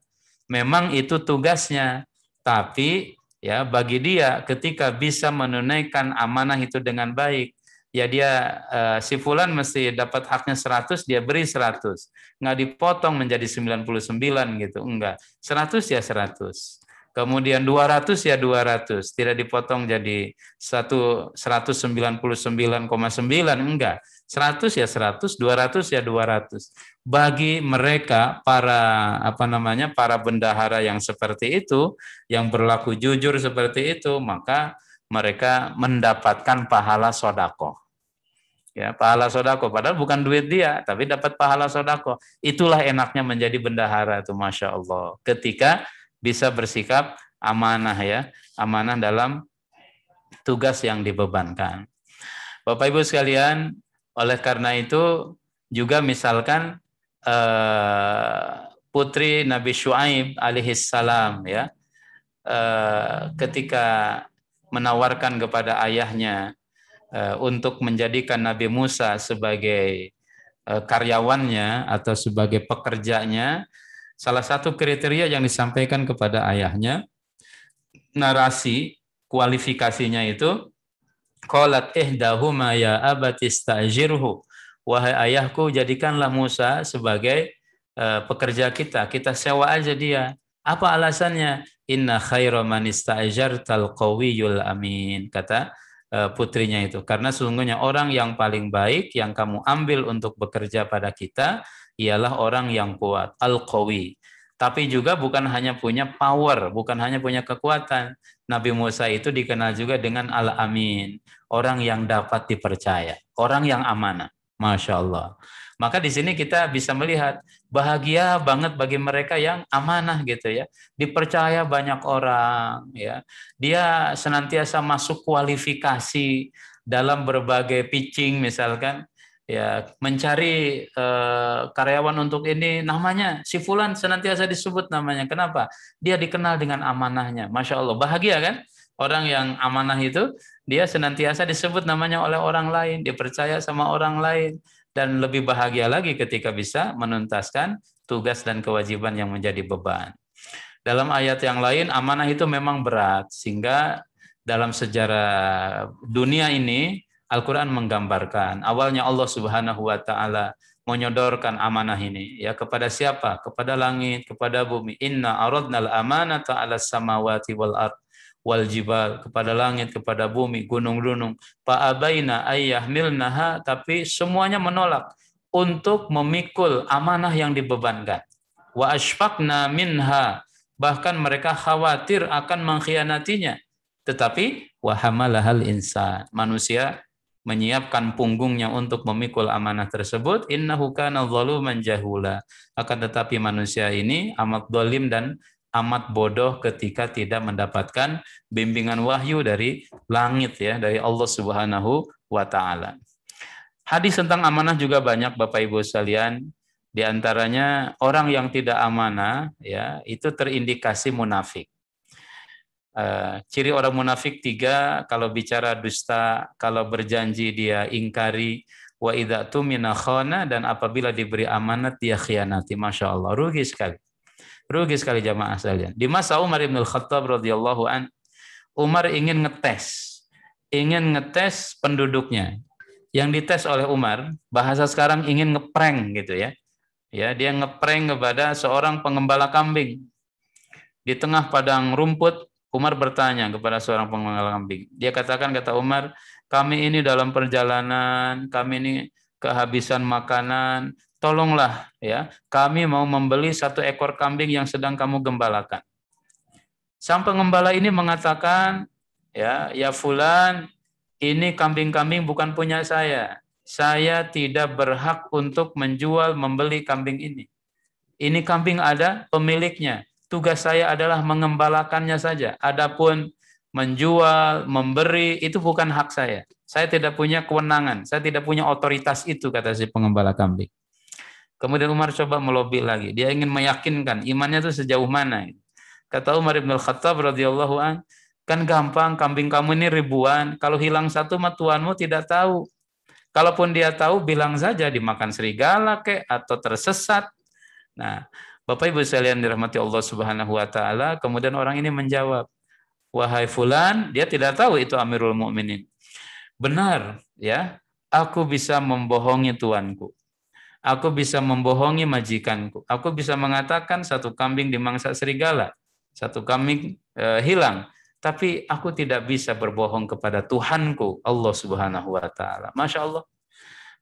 Memang itu tugasnya, tapi ya bagi dia ketika bisa menunaikan amanah itu dengan baik, ya dia si fulan mesti dapat haknya 100, dia beri 100. Nggak dipotong menjadi 99 gitu, enggak. 100 ya 100. Kemudian 200 ya 200, tidak dipotong jadi 199,9, enggak. 100 ya 100, 200 ya 200. Bagi mereka para para bendahara yang seperti itu, yang berlaku jujur seperti itu, maka mereka mendapatkan pahala sodako. Ya, pahala sodako, padahal bukan duit dia, tapi dapat pahala sodako. Itulah enaknya menjadi bendahara itu, Masya Allah. Ketika bisa bersikap amanah ya, amanah dalam tugas yang dibebankan. Bapak Ibu sekalian, oleh karena itu juga misalkan putri Nabi Syuaib alaihissalam ya, ketika menawarkan kepada ayahnya untuk menjadikan Nabi Musa sebagai karyawannya atau sebagai pekerjanya, salah satu kriteria yang disampaikan kepada ayahnya, narasi kualifikasinya itu, qalat ihdahuma ya abati istajirhu, wahai ayahku jadikanlah Musa sebagai pekerja kita sewa aja dia. Apa alasannya? Inna khaira man istajartal qawiyul amin, kata putrinya itu, karena sesungguhnya orang yang paling baik yang kamu ambil untuk bekerja pada kita ialah orang yang kuat, al-qawi. Tapi juga bukan hanya punya power, bukan hanya punya kekuatan. Nabi Musa itu dikenal juga dengan al-amin, orang yang dapat dipercaya, orang yang amanah. Masya Allah. Maka di sini kita bisa melihat bahagia banget bagi mereka yang amanah gitu ya, dipercaya banyak orang ya, dia senantiasa masuk kualifikasi dalam berbagai pitching misalkan ya, mencari karyawan untuk ini, namanya si fulan senantiasa disebut namanya. Kenapa? Dia dikenal dengan amanahnya. Masya Allah, bahagia kan? Orang yang amanah itu dia senantiasa disebut namanya oleh orang lain, dipercaya sama orang lain, dan lebih bahagia lagi ketika bisa menuntaskan tugas dan kewajiban yang menjadi beban. Dalam ayat yang lain, amanah itu memang berat, sehingga dalam sejarah dunia ini Al-Quran menggambarkan awalnya Allah Subhanahu wa taala menyodorkan amanah ini ya kepada siapa? Kepada langit, kepada bumi. Inna aradnal amanata 'alas samawati wal ard wal jibal, kepada langit, kepada bumi, gunung-gunung. Fa abaina ayyahmilnaha, tapi semuanya menolak untuk memikul amanah yang dibebankan. Wa asfaqna minha, bahkan mereka khawatir akan mengkhianatinya. Tetapi wa hamalahal insan, manusia menyiapkan punggungnya untuk memikul amanah tersebut. Innahu kana zaluman jahula, akan tetapi manusia ini amat zalim dan amat bodoh ketika tidak mendapatkan bimbingan wahyu dari langit ya, dari Allah Subhanahu wa taala. Hadis tentang amanah juga banyak Bapak Ibu sekalian. Di antaranya orang yang tidak amanah ya, itu terindikasi munafik. Ciri orang munafik 3, kalau bicara dusta, kalau berjanji dia ingkari, wa idza tumina khana, dan apabila diberi amanat dia khianati. Masya Allah, rugi sekali. Rugi sekali jamaah sekalian. Di masa Umar bin Khattab radhiyallahu an, Umar ingin ngetes penduduknya. Yang dites oleh Umar, bahasa sekarang ingin ngeprank gitu ya. Ya, dia ngeprank kepada seorang pengembala kambing. Di tengah padang rumput, Umar bertanya kepada seorang pengembala kambing. Dia katakan, kata Umar, kami ini dalam perjalanan, kami ini kehabisan makanan, tolonglah ya, kami mau membeli 1 ekor kambing yang sedang kamu gembalakan. Sang pengembala ini mengatakan, ya fulan, ini kambing-kambing bukan punya saya. Saya tidak berhak untuk menjual, membeli kambing ini. Ini kambing ada pemiliknya. Tugas saya adalah mengembalakannya saja. Adapun menjual, memberi, itu bukan hak saya. Saya tidak punya kewenangan. Saya tidak punya otoritas itu, kata si pengembala kambing. Kemudian Umar coba melobi lagi. Dia ingin meyakinkan imannya itu sejauh mana. Kata Umar bin Khattab radhiyallahu an, kan gampang, kambing kamu ini ribuan. Kalau hilang 1 mah tuanmu tidak tahu. Kalaupun dia tahu, bilang saja dimakan serigala kek atau tersesat. Nah, Bapak Ibu sekalian dirahmati Allah Subhanahu wa taala, kemudian orang ini menjawab, "Wahai fulan," dia tidak tahu itu Amirul Mukminin. "Benar, ya. Aku bisa membohongi tuanku. Aku bisa membohongi majikanku. Aku bisa mengatakan 1 kambing dimangsa serigala, 1 kambing hilang. Tapi aku tidak bisa berbohong kepada Tuhanku, Allah Subhanahu wa taala." Masya Allah.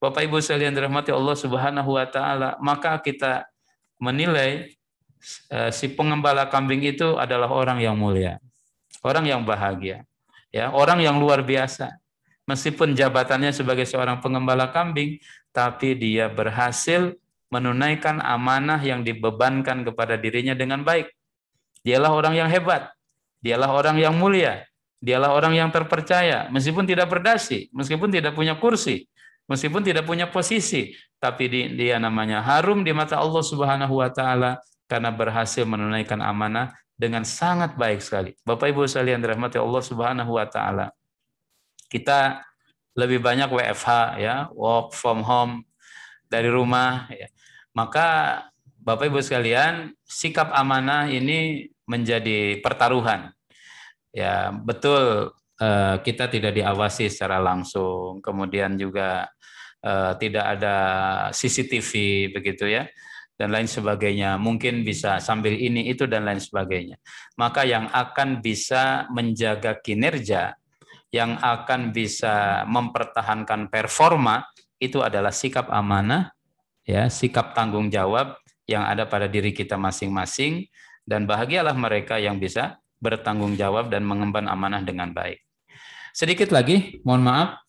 Bapak Ibu sekalian dirahmati Allah Subhanahu wa taala, maka kita menilai si pengembala kambing itu adalah orang yang mulia, orang yang bahagia, ya, orang yang luar biasa. Meskipun jabatannya sebagai seorang pengembala kambing, tapi dia berhasil menunaikan amanah yang dibebankan kepada dirinya dengan baik. Dialah orang yang hebat. Dialah orang yang mulia, dialah orang yang terpercaya, meskipun tidak berdasi, meskipun tidak punya kursi, meskipun tidak punya posisi, tapi dia namanya harum di mata Allah Subhanahu wa taala karena berhasil menunaikan amanah dengan sangat baik sekali. Bapak Ibu sekalian dirahmati Allah Subhanahu wa taala. Kita lebih banyak WFH ya, work from home, dari rumah ya. Maka Bapak Ibu sekalian, sikap amanah ini menjadi pertaruhan. Ya, betul, kita tidak diawasi secara langsung, kemudian juga tidak ada CCTV begitu ya, dan lain sebagainya. Mungkin bisa sambil ini itu dan lain sebagainya. Maka yang akan bisa menjaga kinerja, yang akan bisa mempertahankan performa itu adalah sikap amanah, ya, sikap tanggung jawab yang ada pada diri kita masing-masing, dan bahagialah mereka yang bisa bertanggung jawab dan mengemban amanah dengan baik. Sedikit lagi, mohon maaf,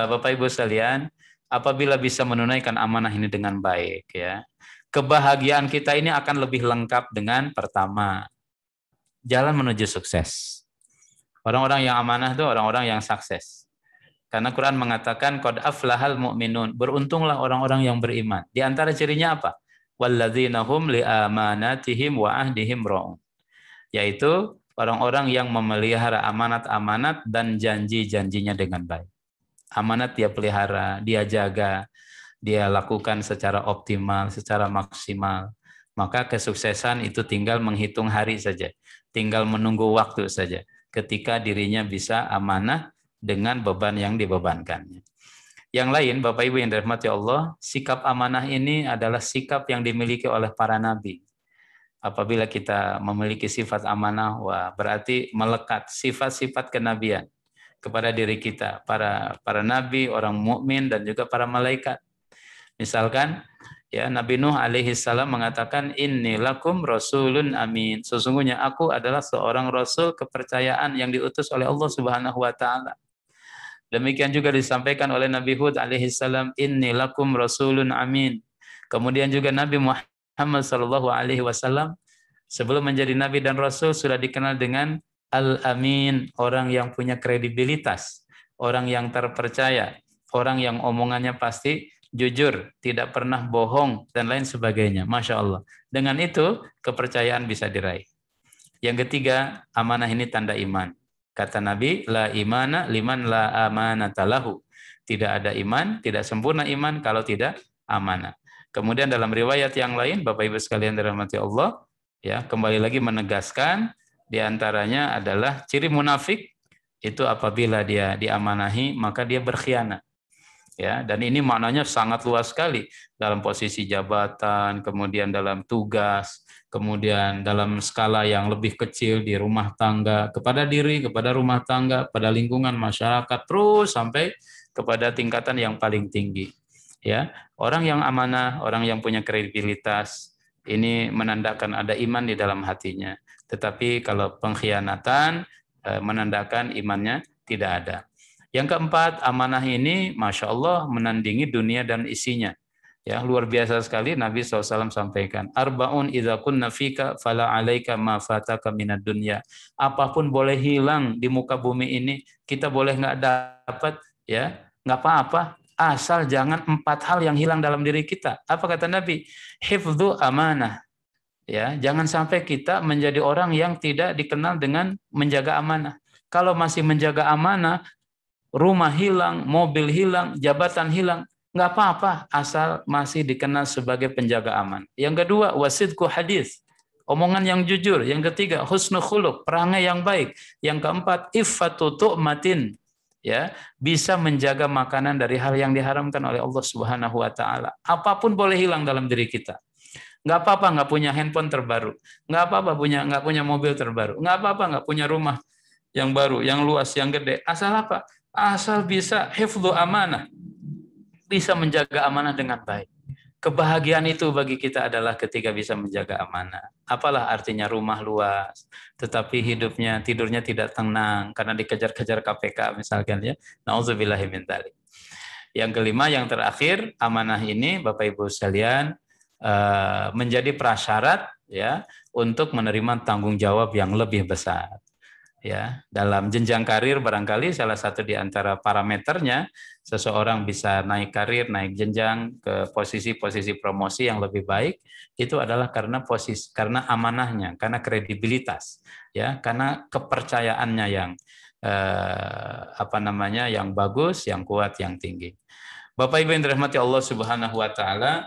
Bapak Ibu sekalian, apabila bisa menunaikan amanah ini dengan baik, ya, kebahagiaan kita ini akan lebih lengkap dengan pertama, jalan menuju sukses. Orang-orang yang amanah itu orang-orang yang sukses. Karena Quran mengatakan qad aflahal mu'minun, beruntunglah orang-orang yang beriman. Di antara cirinya apa? Walladzina hum li amanatihim wa ahdihim ra'un. Yaitu orang-orang yang memelihara amanat-amanat dan janji-janjinya dengan baik. Amanat dia pelihara, dia jaga, dia lakukan secara optimal, secara maksimal. Maka kesuksesan itu tinggal menghitung hari saja, tinggal menunggu waktu saja ketika dirinya bisa amanah dengan beban yang dibebankannya. Yang lain, Bapak Ibu yang dirahmati Allah, sikap amanah ini adalah sikap yang dimiliki oleh para nabi. Apabila kita memiliki sifat amanah, wah, berarti melekat sifat-sifat kenabian kepada diri kita, para nabi, orang mukmin dan juga para malaikat. Misalkan, ya, Nabi Nuh alaihi salam mengatakan, inni lakum rasulun amin. Sesungguhnya aku adalah seorang rasul kepercayaan yang diutus oleh Allah Subhanahu wa taala. Demikian juga disampaikan oleh Nabi Hud alaihi salam, inni lakum rasulun amin. Kemudian juga Nabi Muhammad sallallahu alaihi wasallam sebelum menjadi nabi dan rasul sudah dikenal dengan al-amin, orang yang punya kredibilitas, orang yang terpercaya, orang yang omongannya pasti jujur, tidak pernah bohong dan lain sebagainya. Masya Allah. Dengan itu kepercayaan bisa diraih. Yang ketiga, amanah ini tanda iman. Kata Nabi, la imana liman la amanata lahu. Tidak ada iman, tidak sempurna iman kalau tidak amanah. Kemudian dalam riwayat yang lain, Bapak Ibu sekalian dirahmati Allah, ya, kembali lagi menegaskan Di antaranya adalah ciri munafik itu apabila dia diamanahi maka dia berkhianat. Ya, dan ini maknanya sangat luas sekali dalam posisi jabatan, kemudian dalam tugas, kemudian dalam skala yang lebih kecil di rumah tangga, kepada diri, kepada rumah tangga, pada lingkungan masyarakat, terus sampai kepada tingkatan yang paling tinggi. Ya, orang yang amanah, orang yang punya kredibilitas, ini menandakan ada iman di dalam hatinya. Tetapi kalau pengkhianatan menandakan imannya tidak ada. Yang keempat, amanah ini Masya Allah menandingi dunia dan isinya. Ya, luar biasa sekali Nabi SAW sampaikan. Arba'un idza kunna fika fala alaika ma fataka minad dunya. Apapun boleh hilang di muka bumi ini, kita boleh nggak dapat, ya nggak apa-apa. Asal jangan 4 hal yang hilang dalam diri kita. Apa kata Nabi? Hifdzu amanah. Ya, jangan sampai kita menjadi orang yang tidak dikenal dengan menjaga amanah. Kalau masih menjaga amanah, rumah hilang, mobil hilang, jabatan hilang, nggak apa-apa asal masih dikenal sebagai penjaga aman. Yang kedua, wasidku hadis, omongan yang jujur. Yang ketiga, husnul khuluq, perangai yang baik. Yang keempat, iffatu tu'matin, ya, bisa menjaga makanan dari hal yang diharamkan oleh Allah Subhanahu wa taala. Apapun boleh hilang dalam diri kita. Nggak apa-apa nggak punya handphone terbaru, nggak apa-apa nggak punya mobil terbaru, nggak apa-apa nggak punya rumah yang baru, yang luas, yang gede. Asal apa? Asal bisa hifdzu amanah, bisa menjaga amanah dengan baik. Kebahagiaan itu bagi kita adalah ketika bisa menjaga amanah. Apalah artinya rumah luas, tetapi hidupnya, tidurnya tidak tenang karena dikejar-kejar KPK misalkan, ya. Nauzubillahi min dzalik. Yang kelima, yang terakhir, amanah ini Bapak Ibu sekalian menjadi prasyarat, ya, untuk menerima tanggung jawab yang lebih besar. Ya, dalam jenjang karir barangkali salah satu di antara parameternya seseorang bisa naik karir, naik jenjang ke posisi-posisi promosi yang lebih baik itu adalah karena amanahnya, karena kredibilitas, ya, karena kepercayaannya yang yang bagus, yang kuat, yang tinggi. Bapak Ibu yang dirahmati Allah Subhanahu wa taala,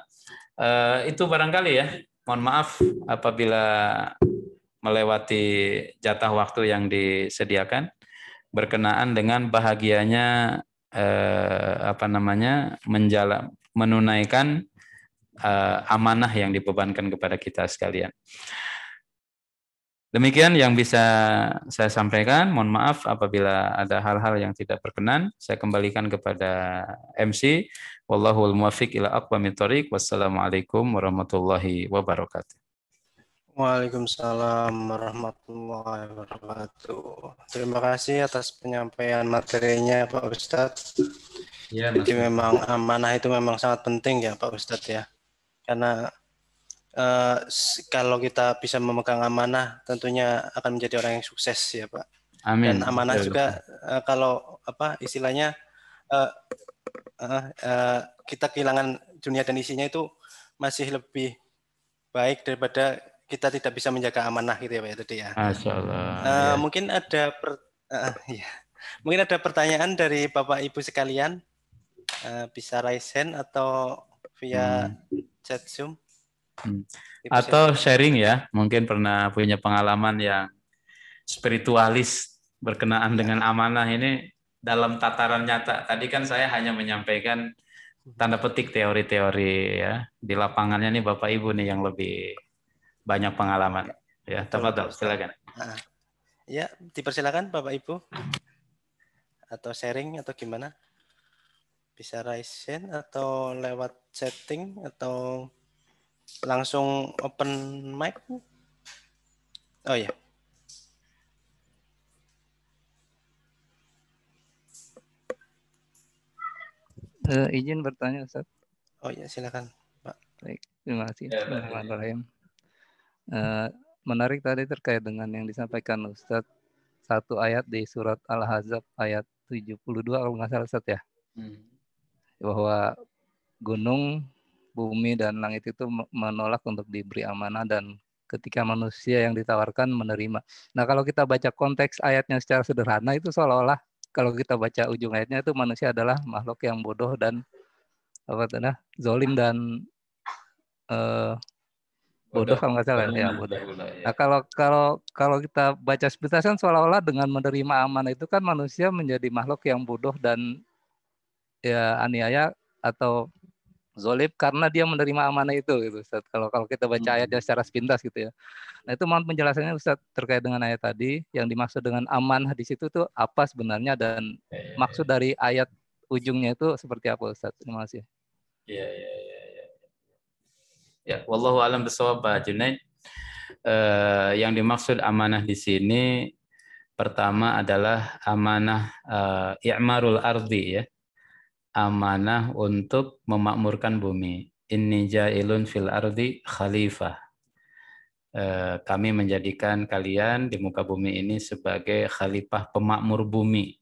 itu barangkali ya. Mohon maaf apabila melewati jatah waktu yang disediakan berkenaan dengan bahagianya menunaikan amanah yang dibebankan kepada kita sekalian. Demikian yang bisa saya sampaikan. Mohon maaf apabila ada hal-hal yang tidak berkenan. Saya kembalikan kepada MC. Wallahul muwaffiq ila aqwamit thoriq. Wassalamualaikum warahmatullahi wabarakatuh. Waalaikumsalam warahmatullahi wabarakatuh. Terima kasih atas penyampaian materinya Pak Ustadz. Ya, jadi memang amanah itu memang sangat penting ya Pak Ustadz ya. Karena kalau kita bisa memegang amanah tentunya akan menjadi orang yang sukses ya Pak. Amin. Dan amanah juga kalau istilahnya kita kehilangan dunia dan isinya itu masih lebih baik daripada kita tidak bisa menjaga amanah gitu ya Pak ya tadi ya. Masya Allah. Ya. Mungkin ada mungkin ada pertanyaan dari Bapak Ibu sekalian, bisa raise hand atau via chat Zoom. Atau sharing ya, mungkin pernah punya pengalaman yang spiritualis berkenaan dengan amanah ini dalam tataran nyata. Tadi kan saya hanya menyampaikan tanda petik teori-teori ya. Di lapangannya nih Bapak Ibu nih yang lebih banyak pengalaman. Ya, tafadhol, silakan. Ya, dipersilakan Bapak Ibu. Atau sharing atau gimana? Bisa raise hand atau lewat chatting atau langsung open mic? Oh ya. Izin bertanya Ustaz. Oh ya, silakan Pak. Baik, terima kasih. Bismillahirrahmanirrahim. Menarik tadi terkait dengan yang disampaikan Ustaz, satu ayat di surat Al-Ahzab ayat 72 kalau nggak salah Ustaz ya. Bahwa gunung, bumi dan langit itu menolak untuk diberi amanah dan ketika manusia yang ditawarkan menerima. Nah, kalau kita baca konteks ayatnya secara sederhana itu seolah-olah kalau kita baca ujung ayatnya itu manusia adalah makhluk yang bodoh dan zolim dan Bodoh kalau nggak salah ya, bodoh. Nah, kalau kita baca sepintas kan seolah-olah dengan menerima amanah itu kan manusia menjadi makhluk yang bodoh dan ya aniaya atau zolim karena dia menerima amanah itu gitu Ustaz. Kalau kita baca ayatnya secara sepintas gitu ya. Nah, itu mohon penjelasannya Ustaz terkait dengan ayat tadi yang dimaksud dengan amanah di situ tuh apa sebenarnya dan maksud dari ayat ujungnya itu seperti apa Ustaz? Terima kasih. Ya. Ya, wallahu alam bisawab Pak Junaid. Yang dimaksud amanah di sini pertama adalah amanah i'marul ardi ya. Amanah untuk memakmurkan bumi. Inni ja'ilun fil ardi khalifah. Kami menjadikan kalian di muka bumi ini sebagai khalifah pemakmur bumi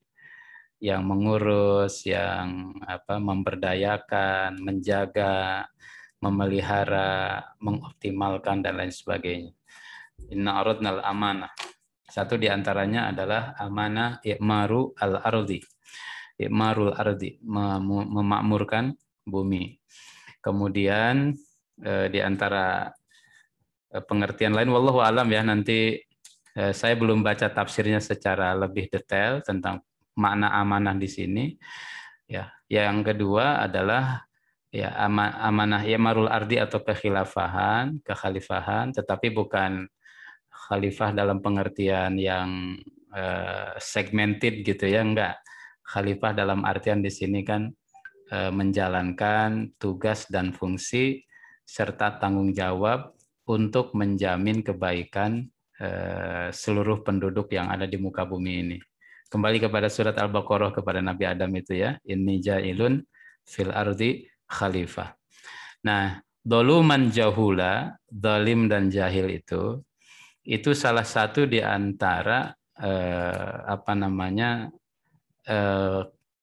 yang mengurus, yang memberdayakan, menjaga, memelihara, mengoptimalkan dan lain sebagainya. Inna aradnal amanah. Satu di antaranya adalah amanah i'maru al-ardi. I'marul ardi, memakmurkan bumi. Kemudian di antara pengertian lain wallahu alam ya, nanti saya belum baca tafsirnya secara lebih detail tentang makna amanah di sini. Ya, yang kedua adalah ya amanah i'marul ardi atau kekhalifahan, tetapi bukan khalifah dalam pengertian yang segmented gitu ya, enggak. Khalifah dalam artian di sini kan menjalankan tugas dan fungsi serta tanggung jawab untuk menjamin kebaikan seluruh penduduk yang ada di muka bumi ini. Kembali kepada surat Al-Baqarah kepada Nabi Adam itu ya, inni ja'ilun fil ardi khalifah. Nah, doluman jahula, zalim dan jahil itu salah satu di antara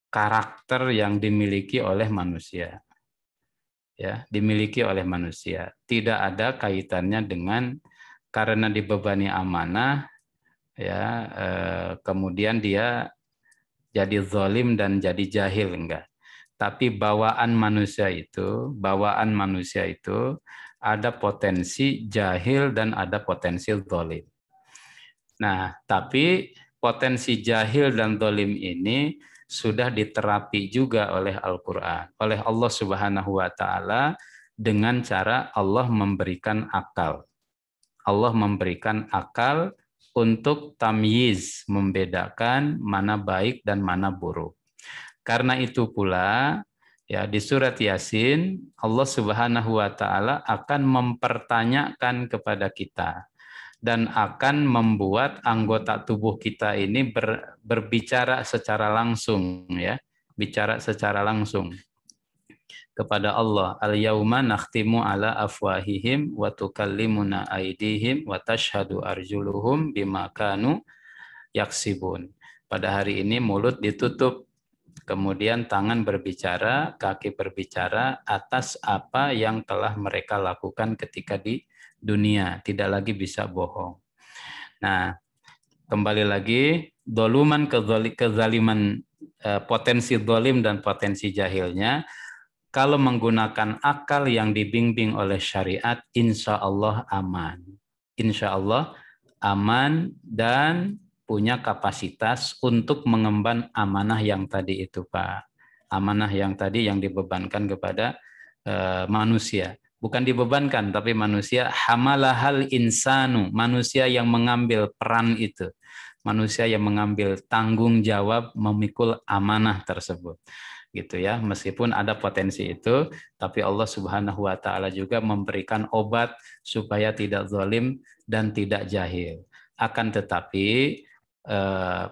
karakter yang dimiliki oleh manusia. Ya, dimiliki oleh manusia. Tidak ada kaitannya dengan karena dibebani amanah ya kemudian dia jadi zalim dan jadi jahil, enggak. Tapi bawaan manusia itu ada potensi jahil dan ada potensi zalim. Nah, tapi potensi jahil dan zalim ini sudah diterapi juga oleh Al-Quran, oleh Allah Subhanahu wa Ta'ala, dengan cara Allah memberikan akal. Allah memberikan akal untuk tamyiz, membedakan mana baik dan mana buruk. Karena itu pula ya di surat Yasin Allah Subhanahu wa Ta'ala akan mempertanyakan kepada kita dan akan membuat anggota tubuh kita ini berbicara secara langsung ya, bicara secara langsung kepada Allah. Al-yauma nakhtimu ala afwahihim wa tukallimuna aydihim wa tashhadu arjuluhum bima kanu yaksibun. Pada hari ini mulut ditutup, kemudian tangan berbicara, kaki berbicara atas apa yang telah mereka lakukan ketika di dunia, tidak lagi bisa bohong. Nah, kembali lagi, doluman kezaliman, potensi zalim dan potensi jahilnya, kalau menggunakan akal yang dibimbing oleh syariat, insya Allah aman. Insya Allah aman dan punya kapasitas untuk mengemban amanah yang tadi itu, Pak. Amanah yang tadi yang dibebankan kepada manusia. Bukan dibebankan, tapi manusia hamalahal insanu, manusia yang mengambil peran itu. Manusia yang mengambil tanggung jawab memikul amanah tersebut. Gitu ya, meskipun ada potensi itu, tapi Allah Subhanahu wa Ta'ala juga memberikan obat supaya tidak zalim dan tidak jahil. Akan tetapi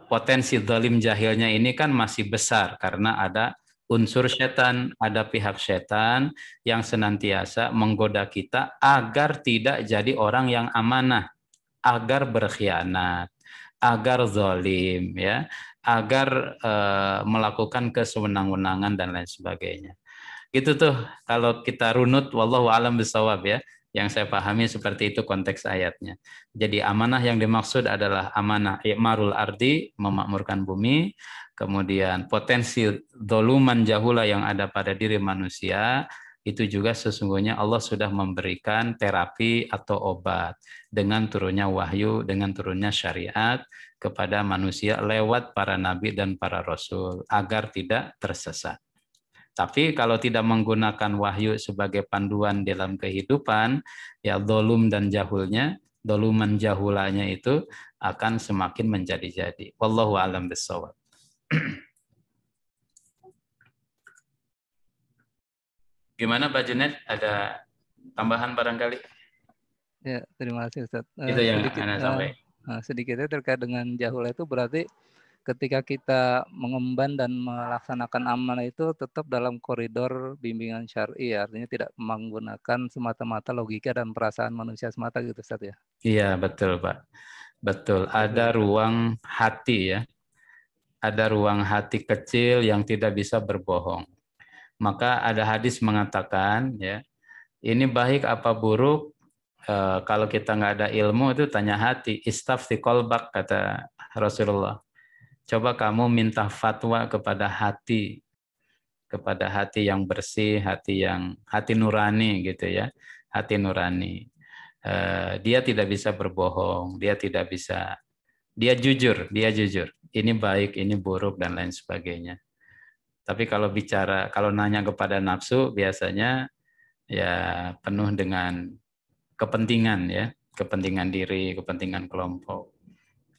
potensi zalim jahilnya ini kan masih besar karena ada unsur setan, ada pihak setan yang senantiasa menggoda kita agar tidak jadi orang yang amanah, agar berkhianat, agar zalim ya, agar melakukan kesewenang-wenangan dan lain sebagainya. Gitu tuh kalau kita runut, wallahu alam bisawab ya. Yang saya pahami seperti itu konteks ayatnya. Jadi amanah yang dimaksud adalah amanah i'marul ardi, memakmurkan bumi. Kemudian potensi doluman jahula yang ada pada diri manusia itu juga sesungguhnya Allah sudah memberikan terapi atau obat dengan turunnya wahyu, dengan turunnya syariat kepada manusia lewat para nabi dan para rasul agar tidak tersesat. Tapi kalau tidak menggunakan wahyu sebagai panduan dalam kehidupan, ya dolum dan jahulnya, doluman jahulanya itu akan semakin menjadi-jadi. Wallahu a'lam bishawab. Gimana Pak Junaid? Ada tambahan barangkali? Ya, terima kasih Ustaz. Itu yang Anda sampaikan. Sedikitnya terkait dengan jahula itu berarti ketika kita mengemban dan melaksanakan amanah itu tetap dalam koridor bimbingan syar'i, artinya tidak menggunakan semata-mata logika dan perasaan manusia semata gitu Ustaz ya. Iya, betul Pak. Betul, ada ruang hati ya. Ada ruang hati kecil yang tidak bisa berbohong. Maka ada hadis mengatakan ya, ini baik apa buruk, kalau kita nggak ada ilmu itu tanya hati, istafti qalbak kata Rasulullah. Coba kamu minta fatwa kepada hati yang bersih, hati nurani gitu ya, hati nurani. Dia tidak bisa berbohong, dia jujur. Ini baik, ini buruk dan lain sebagainya. Tapi kalau nanya kepada nafsu biasanya ya penuh dengan kepentingan ya, kepentingan diri, kepentingan kelompok.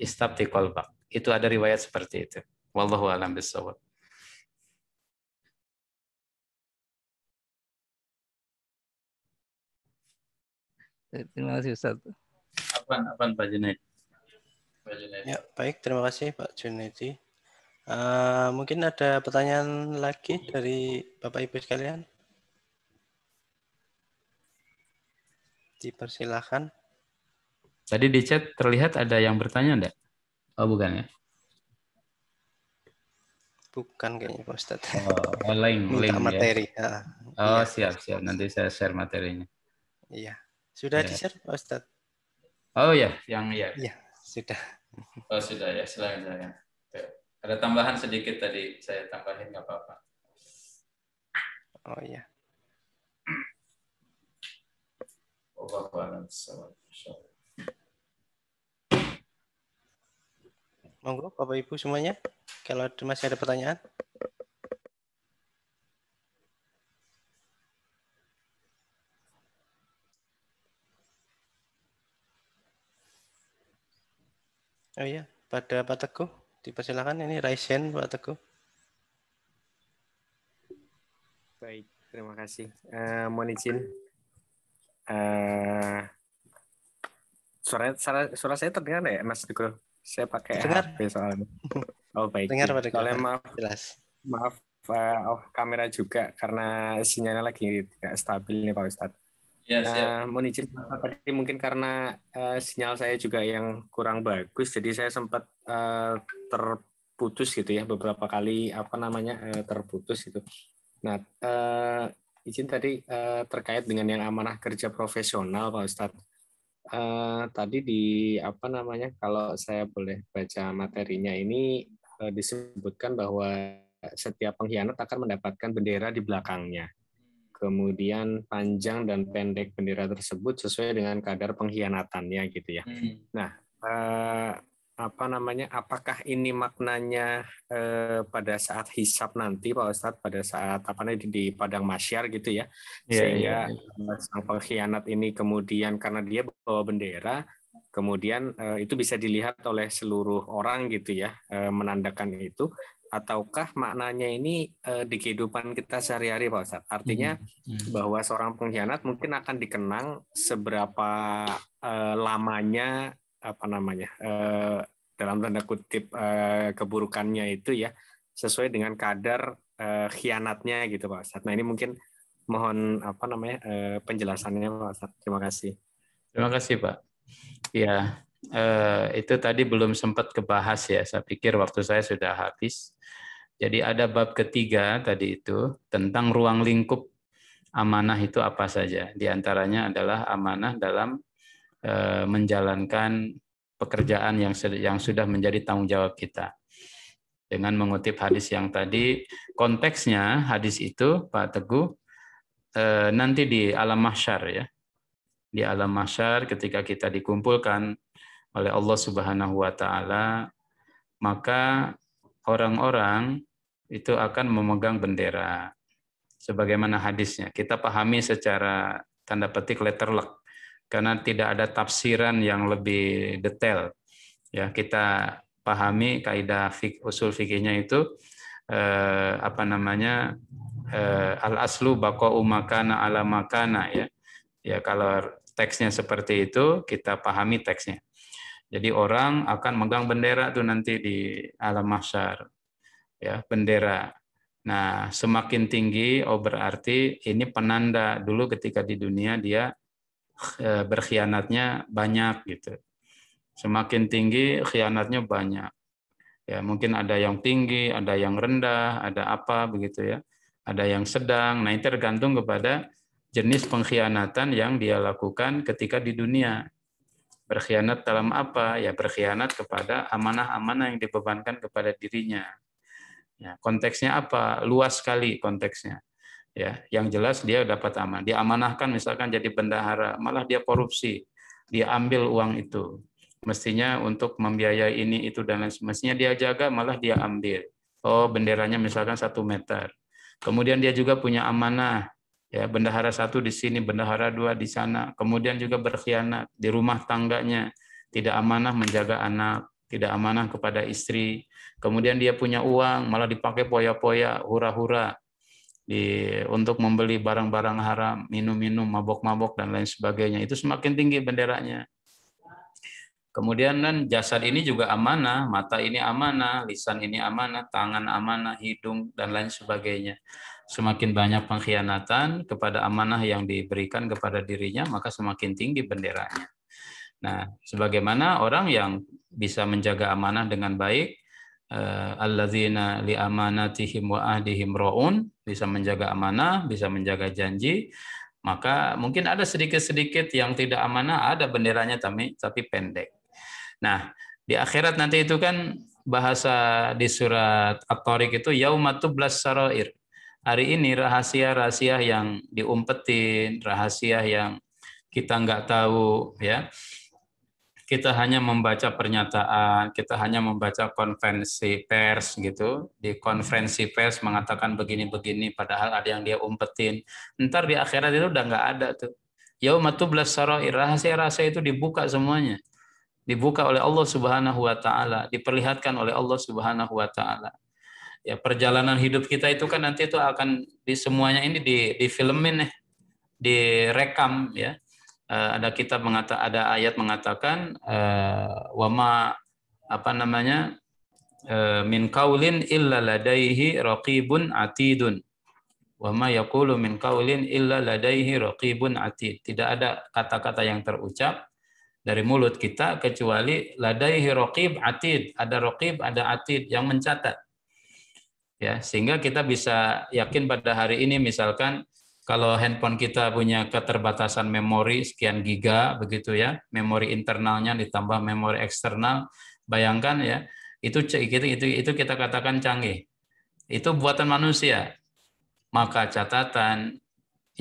Istafti qalbak. Itu ada riwayat seperti itu. Wallahu a'lam bishawab. Terima kasih Ustaz. Apaan Pak Junaid? Ya, baik, terima kasih Pak Junaidi. Mungkin ada pertanyaan lagi dari Bapak Ibu sekalian? Dipersilahkan. Tadi di chat terlihat ada yang bertanya enggak? Oh, bukan ya? Bukan kayaknya Pak Ustadz. Oh, link materi. Ya. Iya. Siap. Nanti saya share materinya. Iya. Sudah Ya. di-share Pak Ustadz? Oh ya, ya. Iya, sudah. Oh, sudah ya, silakan. Ada tambahan sedikit tadi, saya tambahin nggak apa-apa. Oh iya. Monggo Bapak Ibu semuanya, kalau masih ada pertanyaan. Oh iya, pada Pak Teguh, dipersilakan ini Raisen Pak Teguh. Baik, terima kasih. Mohon izin. Suara saya terdengar ya, Mas Teguh? Saya pakai HP soalnya. Oh baik. Dengar Pak Teguh. Soalnya maaf, jelas. Maaf, kamera juga karena sinyalnya lagi tidak stabil nih Pak Ustadz. Ya, mohon izin tadi mungkin karena sinyal saya juga yang kurang bagus, jadi saya sempat terputus gitu ya beberapa kali terputus gitu. Nah, izin tadi terkait dengan yang amanah kerja profesional Pak Ustadz. Tadi kalau saya boleh baca materinya ini disebutkan bahwa setiap pengkhianat akan mendapatkan bendera di belakangnya. Kemudian panjang dan pendek bendera tersebut sesuai dengan kadar pengkhianatannya gitu ya. Nah, apakah ini maknanya pada saat hisab nanti Pak Ustadz, pada saat di padang mahsyar gitu ya, sehingga sang pengkhianat ini kemudian karena dia bawa bendera, kemudian itu bisa dilihat oleh seluruh orang gitu ya, menandakan itu. Ataukah maknanya ini di kehidupan kita sehari-hari Pak Ustadz? Artinya bahwa seorang pengkhianat mungkin akan dikenang seberapa lamanya dalam tanda kutip keburukannya itu ya, sesuai dengan kadar khianatnya gitu Pak Ustadz. Nah ini mungkin mohon penjelasannya Pak Ustadz. Terima kasih. Terima kasih Pak. Ya, itu tadi belum sempat kebahas ya. Saya pikir waktu saya sudah habis. Jadi ada bab ketiga tadi itu tentang ruang lingkup amanah itu apa saja. Di antaranya adalah amanah dalam menjalankan pekerjaan yang sudah menjadi tanggung jawab kita. Dengan mengutip hadis yang tadi, konteksnya hadis itu Pak Teguh nanti di alam mahsyar ya. Di alam mahsyar ketika kita dikumpulkan oleh Allah Subhanahu wa taala, maka orang-orang itu akan memegang bendera. Sebagaimana hadisnya, kita pahami secara tanda petik letterlock karena tidak ada tafsiran yang lebih detail. Ya, kita pahami kaidah usul fikihnya itu al aslu baqa'u makana ala makana ya. Ya, kalau teksnya seperti itu, kita pahami teksnya. Jadi orang akan megang bendera tuh nanti di alam mahsyar. Ya, bendera. Nah, semakin tinggi berarti ini penanda dulu ketika di dunia dia berkhianatnya banyak gitu. Semakin tinggi khianatnya banyak. Ya, mungkin ada yang tinggi, ada yang rendah, ada apa begitu ya. Ada yang sedang. Nah, itu tergantung kepada jenis pengkhianatan yang dia lakukan ketika di dunia. Berkhianat dalam apa? Ya, berkhianat kepada amanah-amanah yang dibebankan kepada dirinya. Ya, konteksnya apa? Luas sekali konteksnya. Ya, yang jelas dia dapat amanah. Dia amanahkan misalkan jadi bendahara, malah dia korupsi. Dia ambil uang itu. Mestinya untuk membiayai ini itu dan lain semestinya dia jaga, malah dia ambil. Oh, benderanya misalkan 1 meter. Kemudian dia juga punya amanah. Ya, bendahara 1 di sini, bendahara 2 di sana. Kemudian juga berkhianat di rumah tangganya, tidak amanah menjaga anak, tidak amanah kepada istri. Kemudian dia punya uang, malah dipakai poya-poya, hura-hura untuk membeli barang-barang haram, minum-minum, mabok-mabok dan lain sebagainya. Itu semakin tinggi benderanya. Kemudian kan jasad ini juga amanah, mata ini amanah, lisan ini amanah, tangan amanah, hidung dan lain sebagainya. Semakin banyak pengkhianatan kepada amanah yang diberikan kepada dirinya, maka semakin tinggi benderanya. Nah, sebagaimana orang yang bisa menjaga amanah dengan baik, alladzina li amanatihim wa ahdihim raun, bisa menjaga amanah, bisa menjaga janji, maka mungkin ada sedikit-sedikit yang tidak amanah, ada benderanya tapi pendek. Nah, di akhirat nanti itu kan bahasa di surat At-Tariq itu yaumatublas sarair. Hari ini rahasia-rahasia yang diumpetin, rahasia yang kita nggak tahu ya. Kita hanya membaca pernyataan, kita hanya membaca konferensi pers gitu. Di konferensi pers mengatakan begini-begini, padahal ada yang dia umpetin. Ntar di akhirat itu udah nggak ada tuh. Yaumatublas sarair, rahasia-rahasia itu dibuka semuanya. Dibuka oleh Allah Subhanahu wa taala, diperlihatkan oleh Allah Subhanahu wa taala. Ya, perjalanan hidup kita itu kan nanti itu akan di semuanya ini di filmin, direkam ya. Ada kitab ada ayat mengatakan wama min qaulin illa ladaihi raqibun atidun. Wama yaqulu min qaulin illa ladaihi raqibun atid. Tidak ada kata-kata yang terucap dari mulut kita kecuali ladaihi raqib atid. Ada raqib, ada atid yang mencatat. Ya, sehingga kita bisa yakin pada hari ini misalkan kalau handphone kita punya keterbatasan memori sekian giga begitu ya, memori internalnya ditambah memori eksternal, bayangkan ya, itu kita katakan canggih. Itu buatan manusia. Maka catatan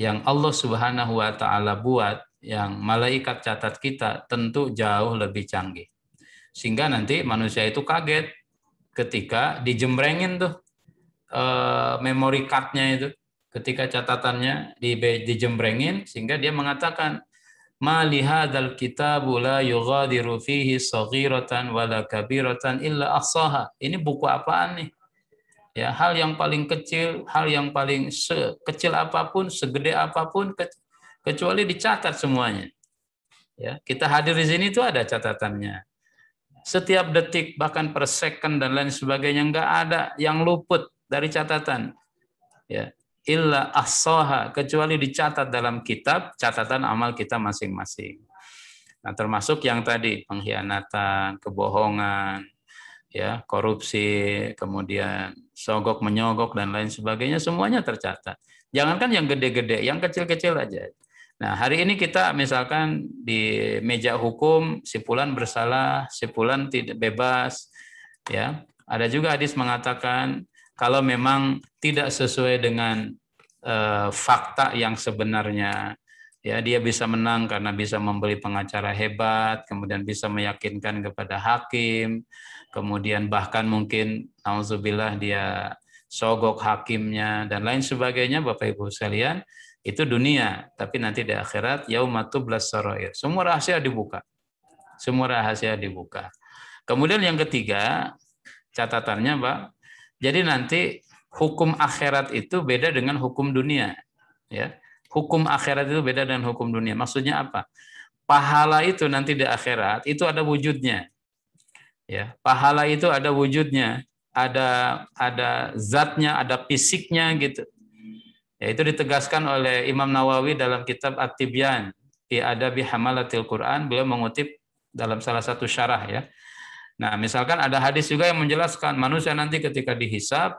yang Allah Subhanahu wa taala buat, yang malaikat catat kita tentu jauh lebih canggih. Sehingga nanti manusia itu kaget ketika dijembrengin tuh memory card-nya itu, ketika catatannya dijembrengin, sehingga dia mengatakan ma li hadzal kitabu la yughadiru fihi shaghiratan wala kabiratan illa ahsaha. Ini buku apaan nih? Ya, hal yang paling kecil, hal yang paling sekecil apapun, segede apapun, kecuali dicatat semuanya. Ya, kita hadir di sini itu ada catatannya. Setiap detik, bahkan per second dan lain sebagainya, nggak ada yang luput dari catatan. Ya, illa ahsaha, kecuali dicatat dalam kitab catatan amal kita masing-masing. Nah, termasuk yang tadi pengkhianatan, kebohongan, ya, korupsi, kemudian sogok menyogok dan lain sebagainya, semuanya tercatat. Jangankan yang gede-gede, yang kecil-kecil aja. Nah, hari ini kita misalkan di meja hukum, si fulan bersalah, si fulan tidak bebas, ya. Ada juga hadis mengatakan kalau memang tidak sesuai dengan fakta yang sebenarnya. Ya, dia bisa menang karena bisa membeli pengacara hebat, kemudian bisa meyakinkan kepada hakim, kemudian bahkan mungkin nauzubillah dia sogok hakimnya dan lain sebagainya. Bapak Ibu sekalian, itu dunia, tapi nanti di akhirat yauma tublas sarair. Semua rahasia dibuka. Semua rahasia dibuka. Kemudian yang ketiga, catatannya, Pak. Jadi nanti hukum akhirat itu beda dengan hukum dunia, ya. Hukum akhirat itu beda dengan hukum dunia. Maksudnya apa? Pahala itu nanti di akhirat itu ada wujudnya. Ya, pahala itu ada wujudnya, ada zatnya, ada fisiknya gitu. Ya, itu ditegaskan oleh Imam Nawawi dalam kitab At-Tibyan fi Adabi Hamalatil Quran. Beliau mengutip dalam salah satu syarah, ya. Nah, misalkan ada hadis juga yang menjelaskan manusia nanti ketika dihisab,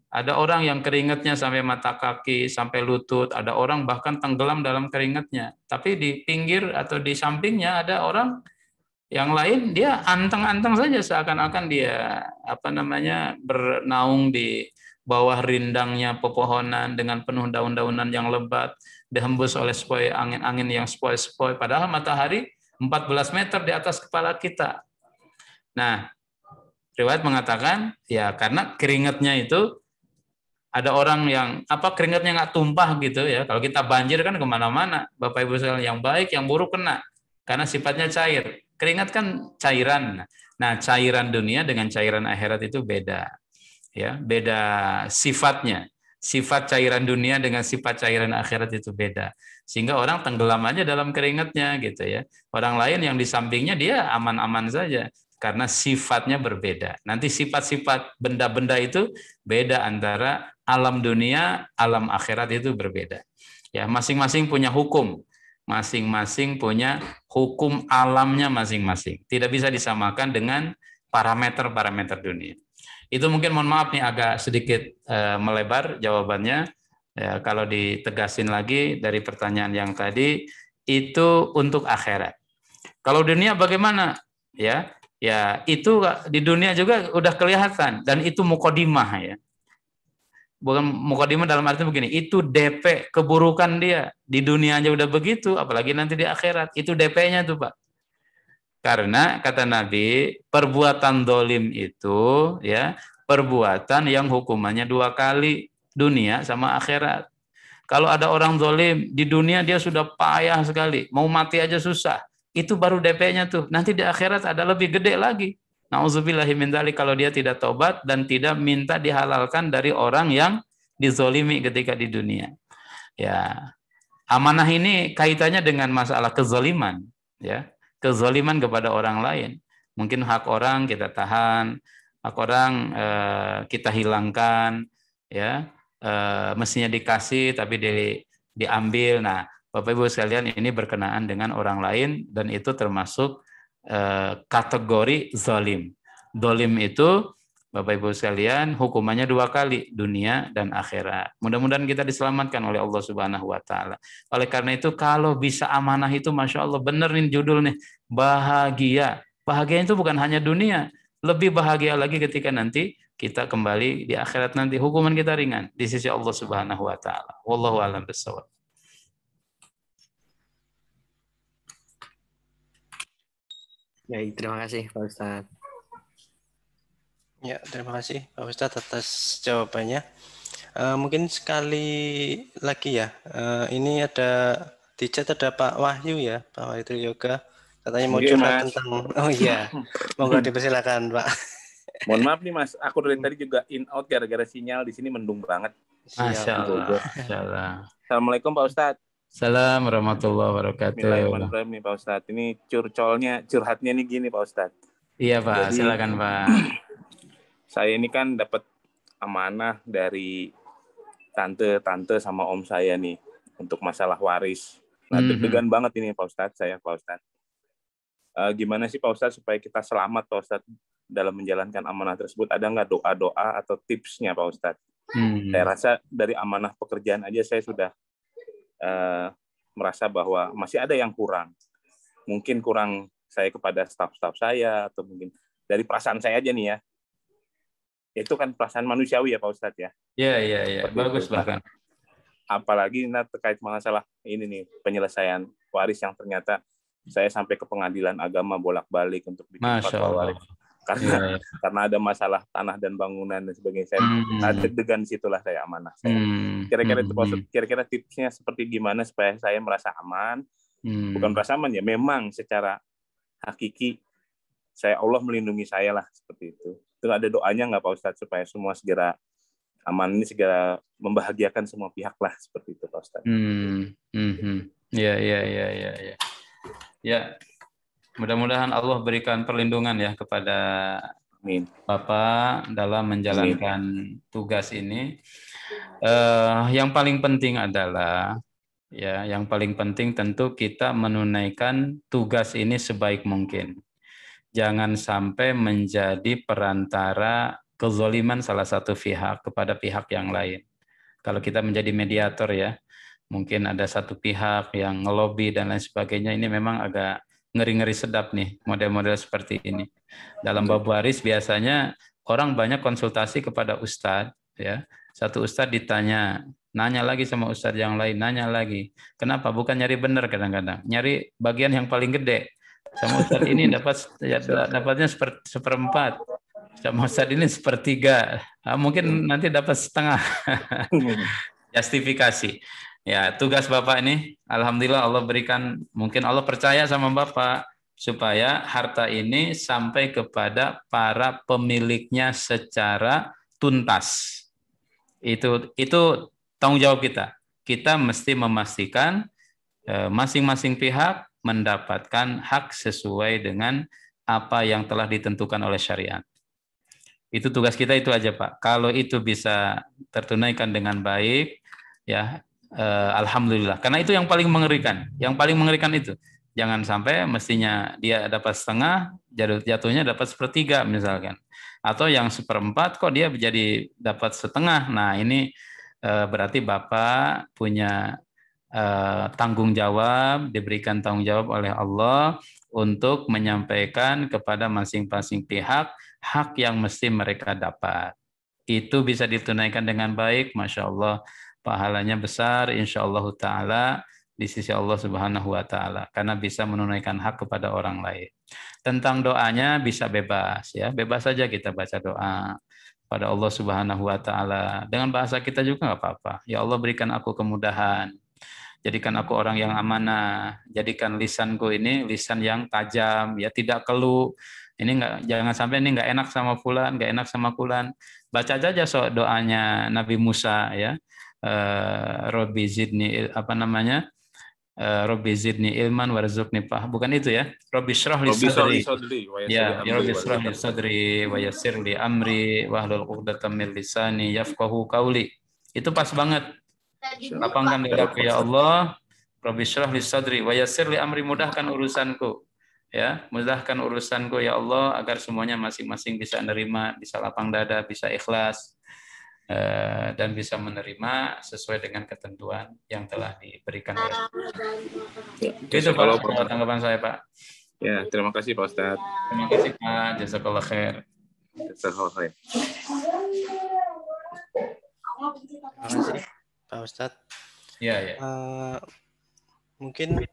ada orang yang keringatnya sampai mata kaki, sampai lutut, ada orang bahkan tenggelam dalam keringatnya. Tapi di pinggir atau di sampingnya ada orang yang lain, dia anteng-anteng saja seakan-akan dia bernaung di bawah rindangnya pepohonan dengan penuh daun-daunan yang lebat, dihembus oleh sepoi angin-angin yang sepoi-sepoi, padahal matahari 14 meter di atas kepala kita. Nah, riwayat mengatakan ya karena keringatnya itu ada orang yang keringatnya nggak tumpah gitu ya. Kalau kita banjir kan kemana-mana, Bapak Ibu sekalian, yang baik yang buruk kena karena sifatnya cair. Keringat kan cairan. Nah, cairan dunia dengan cairan akhirat itu beda, ya, beda sifatnya. Sifat cairan dunia dengan sifat cairan akhirat itu beda, sehingga orang tenggelam aja dalam keringatnya gitu ya. Orang lain yang di sampingnya dia aman-aman saja karena sifatnya berbeda. Nanti sifat-sifat benda-benda itu beda antara alam dunia, alam akhirat itu berbeda. Ya, masing-masing punya hukum, masing-masing punya hukum alamnya masing-masing. Tidak bisa disamakan dengan parameter-parameter dunia. Itu mungkin mohon maaf nih agak sedikit melebar jawabannya. Ya, kalau ditegasin lagi dari pertanyaan yang tadi, itu untuk akhirat. Kalau dunia bagaimana? Ya, itu di dunia juga udah kelihatan dan itu mukodimah ya. Bukan mukodimah dalam arti begini, itu DP keburukan dia. Di dunia aja udah begitu, apalagi nanti di akhirat. Itu DP-nya tuh, Pak. Karena kata Nabi, perbuatan dolim itu ya perbuatan yang hukumannya 2 kali, dunia sama akhirat. Kalau ada orang dolim di dunia dia sudah payah sekali, mau mati aja susah. Itu baru DP-nya tuh. Nanti di akhirat ada lebih gede lagi. Nauzubillahi min dzalik kalau dia tidak tobat dan tidak minta dihalalkan dari orang yang dizolimi ketika di dunia. Ya, amanah ini kaitannya dengan masalah kezaliman, ya. Kezaliman kepada orang lain. Mungkin hak orang kita tahan, hak orang kita hilangkan, ya. Mestinya dikasih tapi diambil. Nah, Bapak Ibu sekalian, ini berkenaan dengan orang lain dan itu termasuk kategori zalim. Zalim itu Bapak Ibu sekalian hukumannya 2 kali, dunia dan akhirat. Mudah-mudahan kita diselamatkan oleh Allah Subhanahu wa taala. Oleh karena itu kalau bisa amanah itu Masya Allah, bener nih judul nih, bahagia. Bahagia itu bukan hanya dunia, lebih bahagia lagi ketika nanti kita kembali di akhirat nanti, hukuman kita ringan di sisi Allah Subhanahu wa taala. Wallahu a'lam bishawab. Baik, terima kasih Pak Ustadz. Ya, terima kasih Pak Ustadz atas jawabannya. Mungkin sekali lagi ya, ini ada di chat ada Pak Wahyu ya, Pak Wahyu Yoga. Katanya mau curhat tentang, oh iya, monggo dipersilakan Pak. Mohon maaf nih Mas, aku dari tadi juga in out gara-gara sinyal di sini mendung banget. Masya Allah. Assalamualaikum Pak Ustadz. Assalamualaikum warahmatullahi wabarakatuh. Bismillahirrahmanirrahim nih Pak Ustadz. Ini curhatnya nih gini Pak Ustadz. Iya Pak, silakan Pak. Saya ini kan dapat amanah dari tante sama om saya nih untuk masalah waris. Nah, deg-degan banget ini Pak Ustadz, Pak Ustadz. Gimana sih Pak Ustadz supaya kita selamat Pak Ustadz dalam menjalankan amanah tersebut? Ada nggak doa-doa atau tipsnya Pak Ustadz? Saya rasa dari amanah pekerjaan aja saya sudah merasa bahwa masih ada yang kurang. Mungkin kurang saya kepada staf-staf saya, atau mungkin dari perasaan saya aja nih ya. Itu kan perasaan manusiawi ya Pak Ustadz ya. Iya. Bagus bahkan. apalagi terkait masalah ini nih, penyelesaian waris yang ternyata saya sampai ke pengadilan agama bolak-balik untuk bikin fatwa waris. Karena ada masalah tanah dan bangunan dan sebagainya. Saya deg-degan situlah saya amanah. Kira-kira itu kira-kira tipsnya seperti gimana supaya saya merasa aman? Bukan merasa aman ya, memang secara hakiki Allah melindungi saya lah, seperti itu. Itu ada doanya nggak Pak Ustadz supaya semua segera aman, ini segera membahagiakan semua pihak lah, seperti itu Pak Ustadz. Ya. Mudah-mudahan Allah berikan perlindungan ya kepada Bapak dalam menjalankan tugas ini. Yang paling penting adalah yang paling penting tentu kita menunaikan tugas ini sebaik mungkin. Jangan sampai menjadi perantara kezaliman salah satu pihak kepada pihak yang lain. Kalau kita menjadi mediator ya, mungkin ada satu pihak yang ngelobi dan lain sebagainya, ini memang agak ngeri-ngeri sedap nih model-model seperti ini. Dalam bab waris biasanya orang banyak konsultasi kepada ustadz ya. Satu ustadz ditanya, nanya lagi sama ustadz yang lain, nanya lagi. Kenapa? Bukan nyari benar kadang-kadang, nyari bagian yang paling gede. Sama ustadz ini dapatnya seperempat. Sama ustadz ini sepertiga. Mungkin nanti dapat setengah. Justifikasi. Ya, tugas Bapak ini, alhamdulillah Allah berikan, mungkin Allah percaya sama Bapak supaya harta ini sampai kepada para pemiliknya secara tuntas. Itu tanggung jawab kita. Kita mesti memastikan masing-masing pihak mendapatkan hak sesuai dengan apa yang telah ditentukan oleh syariat. Itu tugas kita, itu aja Pak. Kalau itu bisa tertunaikan dengan baik, ya alhamdulillah. Karena itu yang paling mengerikan. Yang paling mengerikan itu. Jangan sampai mestinya dia dapat setengah, jatuhnya dapat sepertiga misalkan. Atau yang seperempat kok dia jadi dapat setengah. Nah ini berarti Bapak punya tanggung jawab, diberikan tanggung jawab oleh Allah untuk menyampaikan kepada masing-masing pihak hak yang mesti mereka dapat. Itu bisa ditunaikan dengan baik, Masya Allah. Pahalanya besar insyaallah taala di sisi Allah Subhanahu wa taala karena bisa menunaikan hak kepada orang lain. Tentang doanya bisa bebas ya, bebas saja kita baca doa pada Allah Subhanahu wa taala dengan bahasa kita juga nggak apa-apa. Ya Allah berikan aku kemudahan. Jadikan aku orang yang amanah, jadikan lisanku ini lisan yang tajam, ya tidak keluh. Ini jangan sampai ini nggak enak sama fulan, nggak enak sama fulan. Baca aja doanya Nabi Musa ya. Robbi zidni Robbi zidni ilman warzuqni bukan itu ya, Robbi shrah li sadri ya, Robbi shrah li sadri wa yassir li amri wahlul 'uqdatam min lisani yafqahu qawli. Itu pas banget. Lapangkan dadaku ya Allah, Robbi shrah li sadri wa yassir li amri, mudahkan urusanku ya, mudahkan urusanku ya Allah agar semuanya masing-masing bisa menerima, bisa lapang dada, bisa ikhlas. Dan bisa menerima sesuai dengan ketentuan yang telah diberikan oleh ya, itu Pak, tanggapan saya Pak. Ya, terima kasih Pak Ustadz. Terima kasih Pak, jazakallah khair. Jazakallah khair. Terima kasih Pak Ustadz. Ya. Mungkin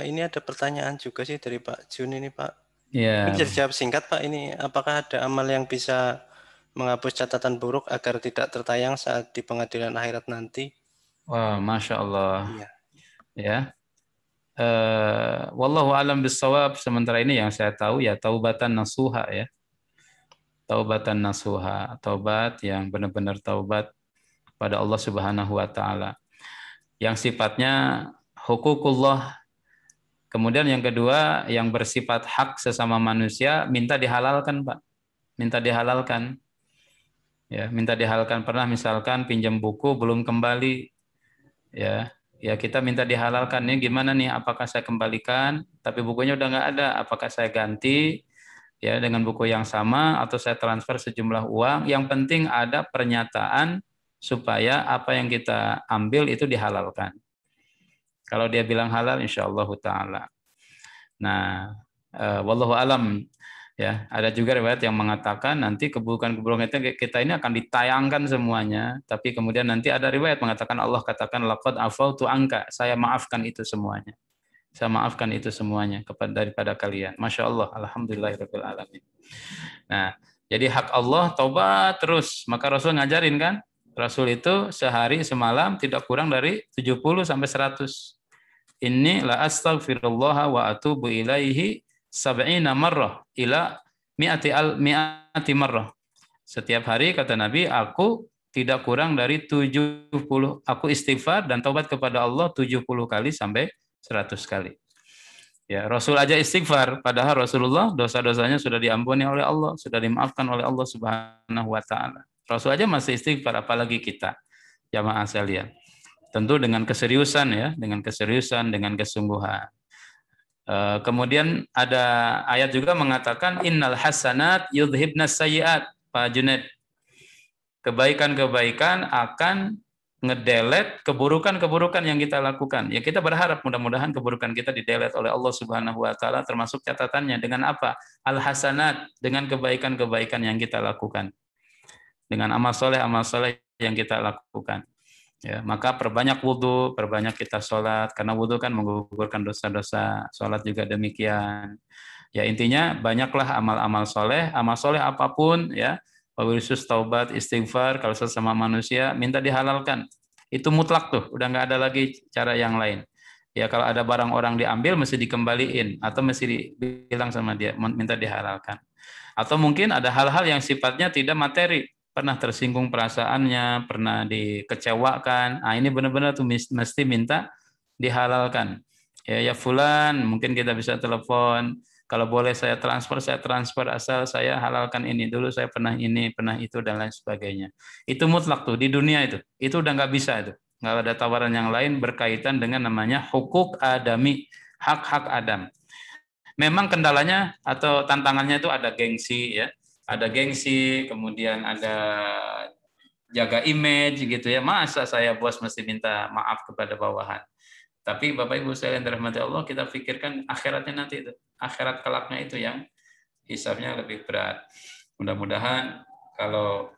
ini ada pertanyaan juga sih dari Pak Jun ini Pak. Ya. Bisa dijawab singkat Pak, ini apakah ada amal yang bisa menghapus catatan buruk agar tidak tertayang saat di pengadilan akhirat nanti? Wah, Masya Allah. Ya. Wallahu alam bissawab. Sementara ini yang saya tahu ya taubatan nasuha ya. Taubatan nasuha, taubat yang benar-benar taubat pada Allah Subhanahu wa taala. Yang sifatnya hukukullah. Kemudian yang kedua yang bersifat hak sesama manusia, minta dihalalkan, Pak. Minta dihalalkan. Ya, minta dihalalkan. Pernah misalkan pinjam buku belum kembali, ya kita minta dihalalkan. Nih gimana nih? Apakah saya kembalikan? Tapi bukunya udah nggak ada. Apakah saya ganti ya dengan buku yang sama atau saya transfer sejumlah uang? Yang penting ada pernyataan supaya apa yang kita ambil itu dihalalkan. Kalau dia bilang halal, insya Allah taala. Nah, wallahu alam. Ya, ada juga riwayat yang mengatakan nanti keburukan-keburukan kita ini akan ditayangkan semuanya, tapi kemudian nanti ada riwayat mengatakan Allah katakan laqad afautu anka, saya maafkan itu semuanya. Saya maafkan itu semuanya daripada kalian. Masya Allah, alhamdulillahirabbil alamin. Nah, jadi hak Allah taubat terus. Maka Rasul ngajarin kan, Rasul itu sehari semalam tidak kurang dari 70 sampai 100. Inni la astaghfirullah wa atubu ilaihi sab'ina marrah ila mi'ati marrah. Setiap hari kata Nabi, aku tidak kurang dari 70, aku istighfar dan taubat kepada Allah 70 kali sampai 100 kali. Ya, Rasul aja istighfar, padahal Rasulullah dosa-dosanya sudah diampuni oleh Allah, sudah dimaafkan oleh Allah Subhanahu wa taala. Rasul aja masih istighfar, apalagi kita, jamaah sekalian. Tentu dengan keseriusan ya, dengan keseriusan, dengan kesungguhan. Kemudian ada ayat juga mengatakan innal hasanat yudhibnas sayyiat, Pak Junaid. Kebaikan-kebaikan akan ngedelete keburukan-keburukan yang kita lakukan. Ya kita berharap mudah-mudahan keburukan kita didelete oleh Allah Subhanahu wa taala, termasuk catatannya dengan apa? Al hasanat, dengan kebaikan-kebaikan yang kita lakukan. Dengan amal soleh yang kita lakukan. Ya, maka perbanyak wudhu, perbanyak kita sholat, karena wudhu kan menggugurkan dosa-dosa, sholat juga demikian. Ya intinya banyaklah amal soleh apapun ya, wabisus taubat, istighfar, kalau sesama manusia minta dihalalkan. Itu mutlak tuh, udah nggak ada lagi cara yang lain. Ya kalau ada barang orang diambil mesti dikembaliin atau mesti dibilang sama dia minta dihalalkan. Atau mungkin ada hal-hal yang sifatnya tidak materi. Pernah tersinggung perasaannya, pernah dikecewakan. Nah, ini benar-benar tuh mesti minta dihalalkan. Ya fulan, mungkin kita bisa telepon. Kalau boleh saya transfer asal saya halalkan ini. Dulu saya pernah ini, pernah itu, dan lain sebagainya. Itu mutlak tuh di dunia itu. Itu udah nggak bisa itu. Nggak ada tawaran yang lain berkaitan dengan namanya hukuk adami, hak-hak Adam. Memang kendalanya atau tantangannya itu ada gengsi ya. Ada gengsi, kemudian ada jaga image gitu ya. Masa saya bos mesti minta maaf kepada bawahan. Tapi Bapak Ibu sekalian dirahmati Allah, kita pikirkan akhiratnya nanti itu. Akhirat kelaknya itu yang hisabnya lebih berat. Mudah-mudahan kalau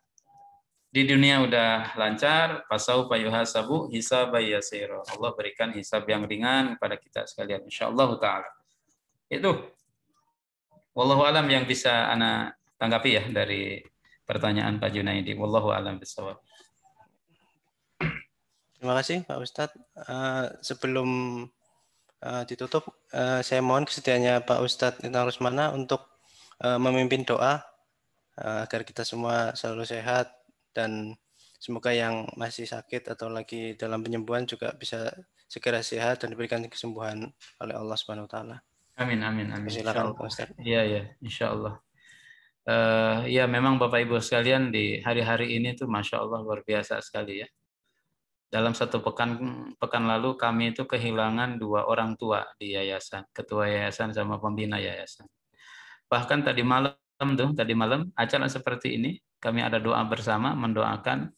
di dunia udah lancar, pasau payuhasabu hisabay yasira. Allah berikan hisab yang ringan kepada kita sekalian insyaallah taala. Itu wallahu alam yang bisa ana tanggapi ya dari pertanyaan Pak Junaidi. Wallahu a'lam bishawab. Terima kasih Pak Ustadz. Sebelum ditutup, saya mohon kesediaannya Pak Ustadz Intan Rusmana untuk memimpin doa agar kita semua selalu sehat dan semoga yang masih sakit atau lagi dalam penyembuhan juga bisa segera sehat dan diberikan kesembuhan oleh Allah Subhanahu wa taala. Amin amin amin. Silakan Pak Ustadz. Iya insyaallah. Ya memang Bapak Ibu sekalian di hari-hari ini tuh Masya Allah luar biasa sekali ya. Dalam satu pekan lalu kami itu kehilangan 2 orang tua di yayasan, ketua yayasan sama pembina yayasan. Bahkan tadi malam acara seperti ini kami ada doa bersama mendoakan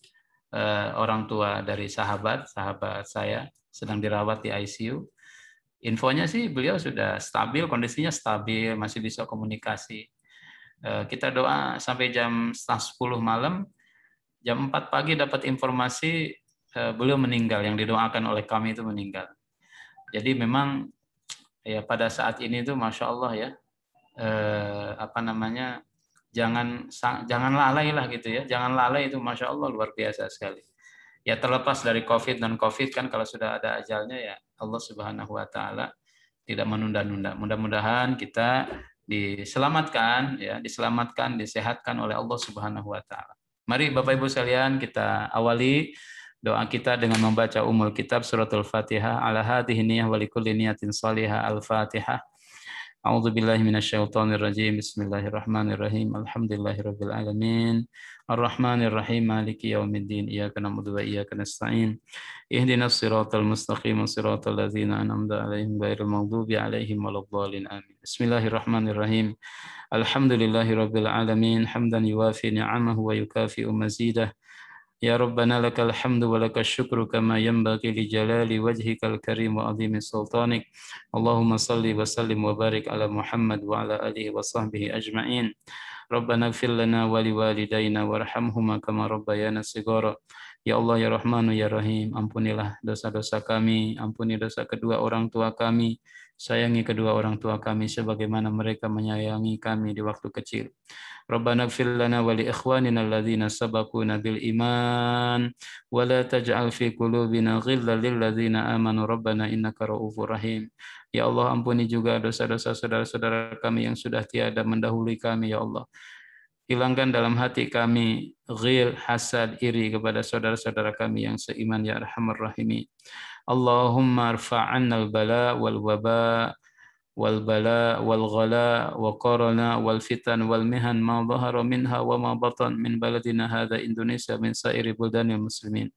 orang tua dari sahabat saya sedang dirawat di ICU. Infonya sih beliau sudah stabil, kondisinya stabil, masih bisa komunikasi. Kita doa sampai jam 10 malam, jam 4 pagi dapat informasi beliau meninggal, yang didoakan oleh kami itu meninggal. Jadi memang ya pada saat ini tuh Masya Allah ya, jangan lalai lah gitu ya, jangan lalai itu Masya Allah luar biasa sekali. Ya terlepas dari COVID dan COVID kan kalau sudah ada ajalnya ya Allah Subhanahu wa taala tidak menunda-nunda. Mudah-mudahan kita diselamatkan, disehatkan oleh Allah Subhanahu wa taala. Mari Bapak Ibu sekalian kita awali doa kita dengan membaca Ummul Kitab suratul Fatihah ala hadhihi niyyah wa likulli niyatin shalihah al-Fatihah. A'udzu billahi minasyaitonir rajim. Bismillahirrahmanirrahim. Alhamdulillahirabbil alamin. Arrahmanir rahim. Maliki yaumiddin. Iyyaka na'budu wa iyyaka nasta'in. Ihdinas siratal mustaqim. Siratal ladzina an'amta 'alaihim ghairil maghdubi 'alaihim waladdallin. Amin. Bismillahirrahmanirrahim. Alhamdulillahirabbil alamin. Hamdan yuwafi ni'amahu wa yukafi'u mazidah. Ya Rabbana lakal hamdu wa lakal syukru kama yanbaghi li jalali wajhikal karim wa azimi sultanik. Allahumma salli wa sallim wa barik ala Muhammad wa ala alihi wa sahbihi ajma'in. Rabbana ighfir lana wa liwalidayna warhamhuma kama rabbayana shighara. Ya Allah ya Rahmanu ya Rahim, ampunilah dosa-dosa kami, ampuni dosa kedua orang tua kami, sayangi kedua orang tua kami sebagaimana mereka menyayangi kami di waktu kecil. Rabbana ighfir lana wa li ikhwanina alladhina sabaquna bil iman wa la taj'al fi qulubina ghillan lil ladzina amanu rabbana innaka ra'ufur rahim. Ya Allah, ampuni juga dosa-dosa saudara-saudara kami yang sudah tiada mendahului kami ya Allah. Hilangkan dalam hati kami ghil, hasad, iri kepada saudara-saudara kami yang seiman ya arhamar rahimin. Allahumma arfa'anna al-bala wal waba wal bala wal ghala wa qarana wal fitan wal mihan ma dhahara minha wa ma batan min baladina hadha Indonesia min sairi buldanil muslimin.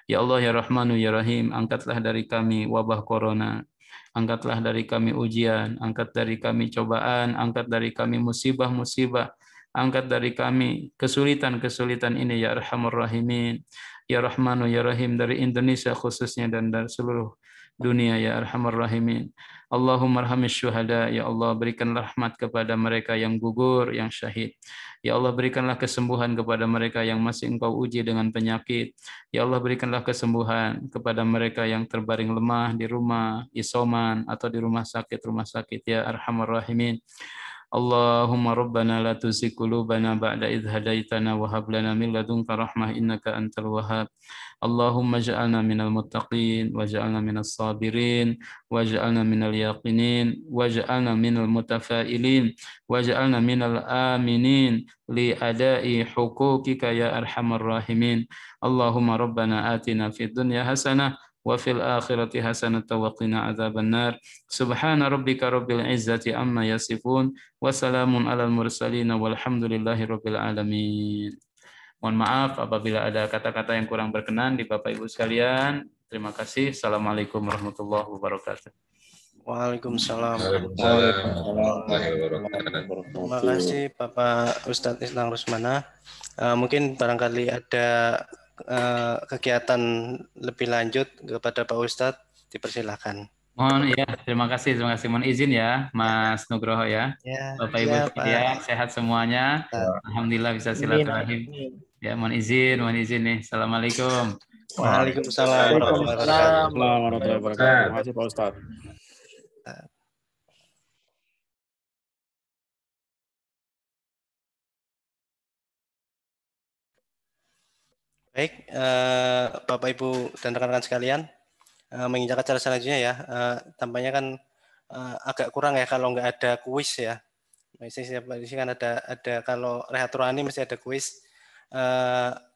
Ya Allah ya Rahmanu ya Rahim, angkatlah dari kami wabah corona, angkatlah dari kami ujian, angkat dari kami cobaan, angkat dari kami musibah-musibah, angkat dari kami kesulitan-kesulitan ini ya Arhamar Rahimin. Ya Rahmanu ya Rahim, dari Indonesia khususnya dan dari seluruh dunia ya Arhamar Rahimin. Allahumma arhamis syuhada, ya Allah berikanlah rahmat kepada mereka yang gugur, yang syahid. Ya Allah berikanlah kesembuhan kepada mereka yang masih Engkau uji dengan penyakit. Ya Allah berikanlah kesembuhan kepada mereka yang terbaring lemah di rumah isoman atau di rumah sakit ya Arhamar Rahimin. Allahumma rabbana la tuzigh qulubana ba'da idh hadaitana wa hab lana min ladunka rahmah innaka antal wahhab. Allahumma ij'alna minal muttaqin waj'alna minas sabirin waj'alna minal yaqinin waj'alna minal mutafailin waj'alna minal aminin li adai huquqika ya arhamar rahimin. Allahumma rabbana atina fid dunya hasanah wa fil akhirati hasanatan wa qina adzaban nar. Subhana rabbika rabbil izzati amma yasifun wa salamun alal mursalin walhamdulillahi rabbil alamin. Mohon maaf apabila ada kata-kata yang kurang berkenan di Bapak Ibu sekalian. Terima kasih. Assalamualaikum warahmatullahi wabarakatuh. Waalaikumsalam. Terima kasih Bapak Ustadz Islam Rusmana. Mungkin barangkali ada kegiatan lebih lanjut kepada Pak Ustadz, dipersilakan. Mohon ya, terima kasih. Mohon izin ya, Mas Nugroho ya. Bapak Ibu sekalian, sehat semuanya. Alhamdulillah bisa silaturahim. Ya, mohon izin nih. Assalamualaikum. Waalaikumsalam warahmatullahi wabarakatuh. Terima kasih Pak Ustadz. Baik, Bapak Ibu dan rekan-rekan sekalian, menginjak acara selanjutnya ya. Tampaknya kan agak kurang ya kalau nggak ada kuis ya. Di sini kan ada kalau Rehat Rohani mesti ada kuis.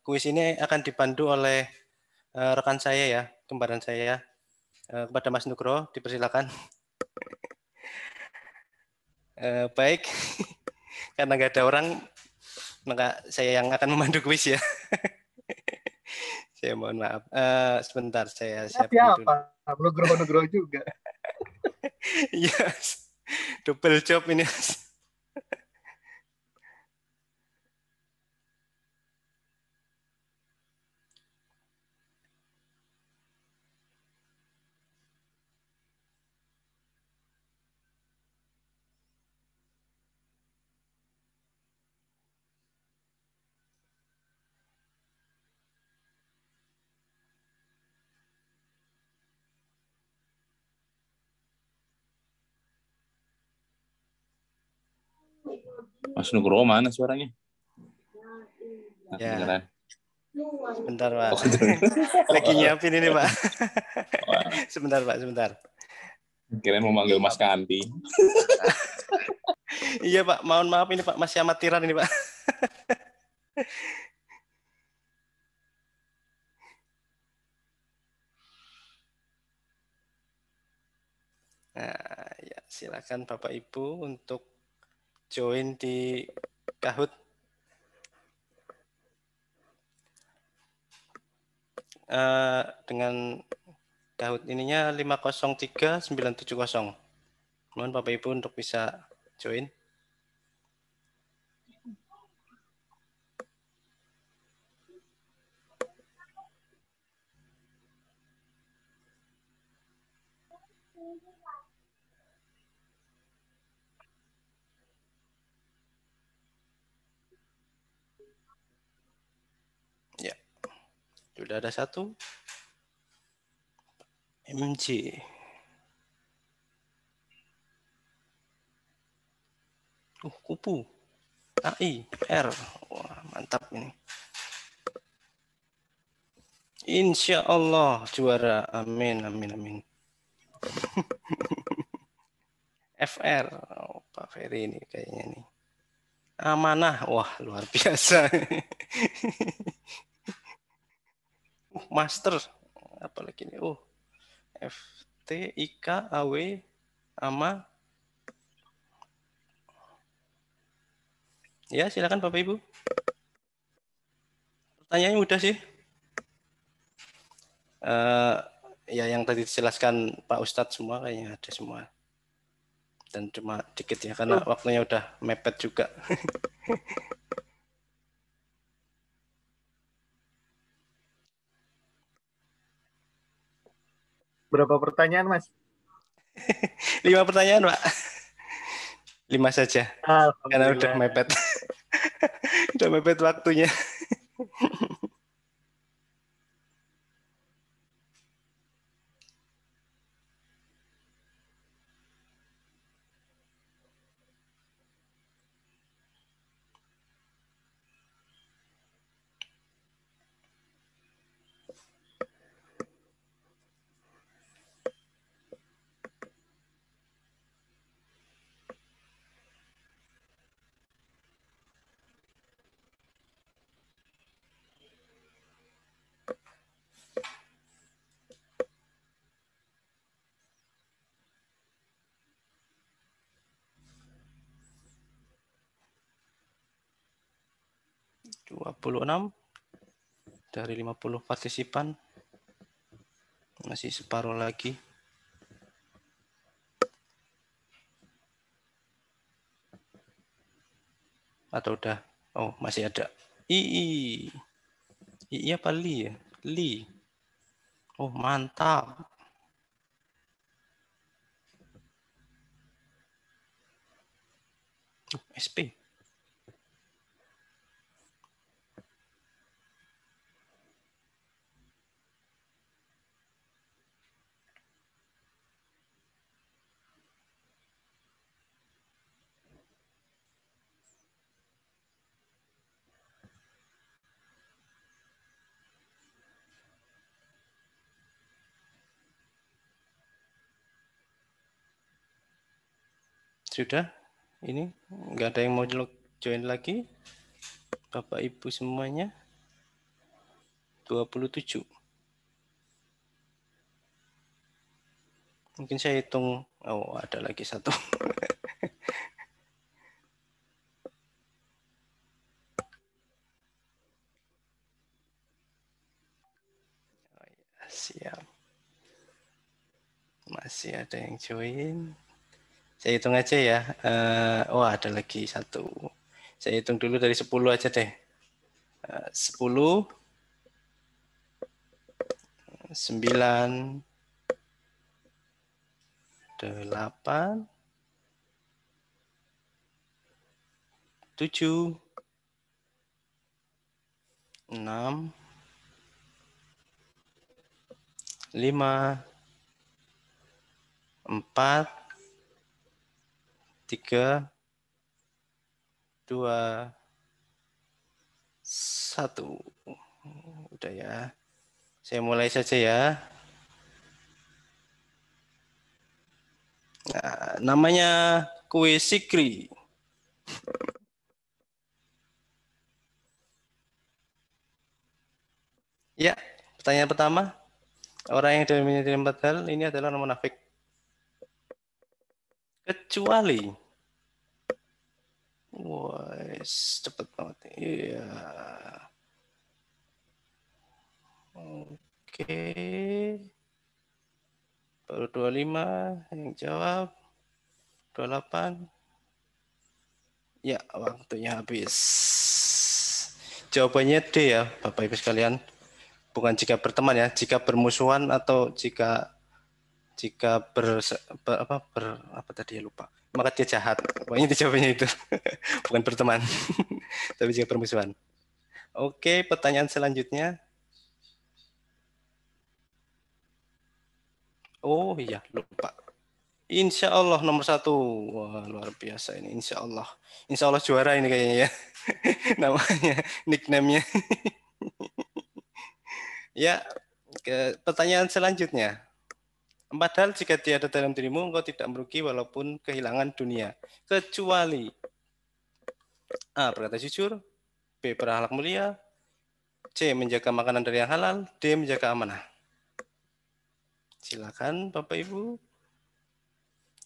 Kuis ini akan dipandu oleh rekan saya ya, kembaran saya. Kepada Mas Nugroho, dipersilakan. Baik, karena nggak ada orang, maka saya yang akan memandu kuis ya. Saya mohon maaf. Sebentar, saya siapkan dulu. Nugroho juga. Yes, double job ini. Mas Nugroho mana suaranya? Ya. Sebentar Pak. Lagi nyiapin ini Pak. Sebentar Pak, sebentar. Kirain mau manggil Mas Kandi. Iya Pak, mohon maaf ini Pak, masih amatiran ini Pak. Nah, ya silakan Bapak Ibu untuk join di Kahoot. Dengan Kahoot ininya 503970. Mohon Bapak Ibu untuk bisa join. Ya, sudah ada satu. MJ. Kupu. AI, R. Wah, mantap ini. Insya Allah juara. Amin, amin, amin. FR. Oh, Pak Ferry ini kayaknya nih. Amanah. Wah, luar biasa. Master. Apalagi ini. FT, IK, AW, AMA. Ya, silakan Bapak Ibu. Pertanyaannya mudah sih. Ya yang tadi dijelaskan Pak Ustadz semua kayaknya ada semua. Dan cuma dikit ya karena waktunya udah mepet juga. Berapa pertanyaan, Mas? 5 pertanyaan, Pak. 5 saja. Karena udah mepet. Udah mepet waktunya. (26) dari 50 partisipan. Masih separuh lagi. Atau udah? Oh, masih ada. II apa Li ya? Li. Oh, mantap. SP. Sudah? Ini nggak ada yang mau join lagi? Bapak Ibu semuanya? 27. Mungkin saya hitung. Oh, ada lagi satu. Siap. Masih ada yang join. Saya hitung aja ya. Ada lagi satu. Saya hitung dulu dari 10 aja deh. 10, 9, 8, 7, 6, 5, 4, 3, 2, 1. Udah ya. Saya mulai saja ya. Nah, namanya kue sikri. Ya, pertanyaan pertama. Orang yang dari 4 hal ini adalah orang munafik. Kecuali. Wah, cepet banget. Iya. Oke. Baru 25 yang jawab. 28. Ya, waktunya habis. Jawabannya D ya, Bapak Ibu sekalian. Bukan jika berteman ya, jika bermusuhan atau jika Jika apa tadi ya lupa. Maka dia jahat. Pokoknya itu jawabannya itu. Bukan berteman. Tapi jika bermusuhan. Oke, pertanyaan selanjutnya. Oh iya, lupa. Insya Allah nomor 1. Wah, luar biasa ini. Insya Allah. Insya Allah juara ini kayaknya ya. Namanya, nickname-nya. Ya, ke pertanyaan selanjutnya. 4 hal jika tiada dalam dirimu, engkau tidak merugi walaupun kehilangan dunia. Kecuali A. Berkata jujur. B. Berakhlak mulia. C. Menjaga makanan dari yang halal. D. Menjaga amanah. Silakan Bapak Ibu.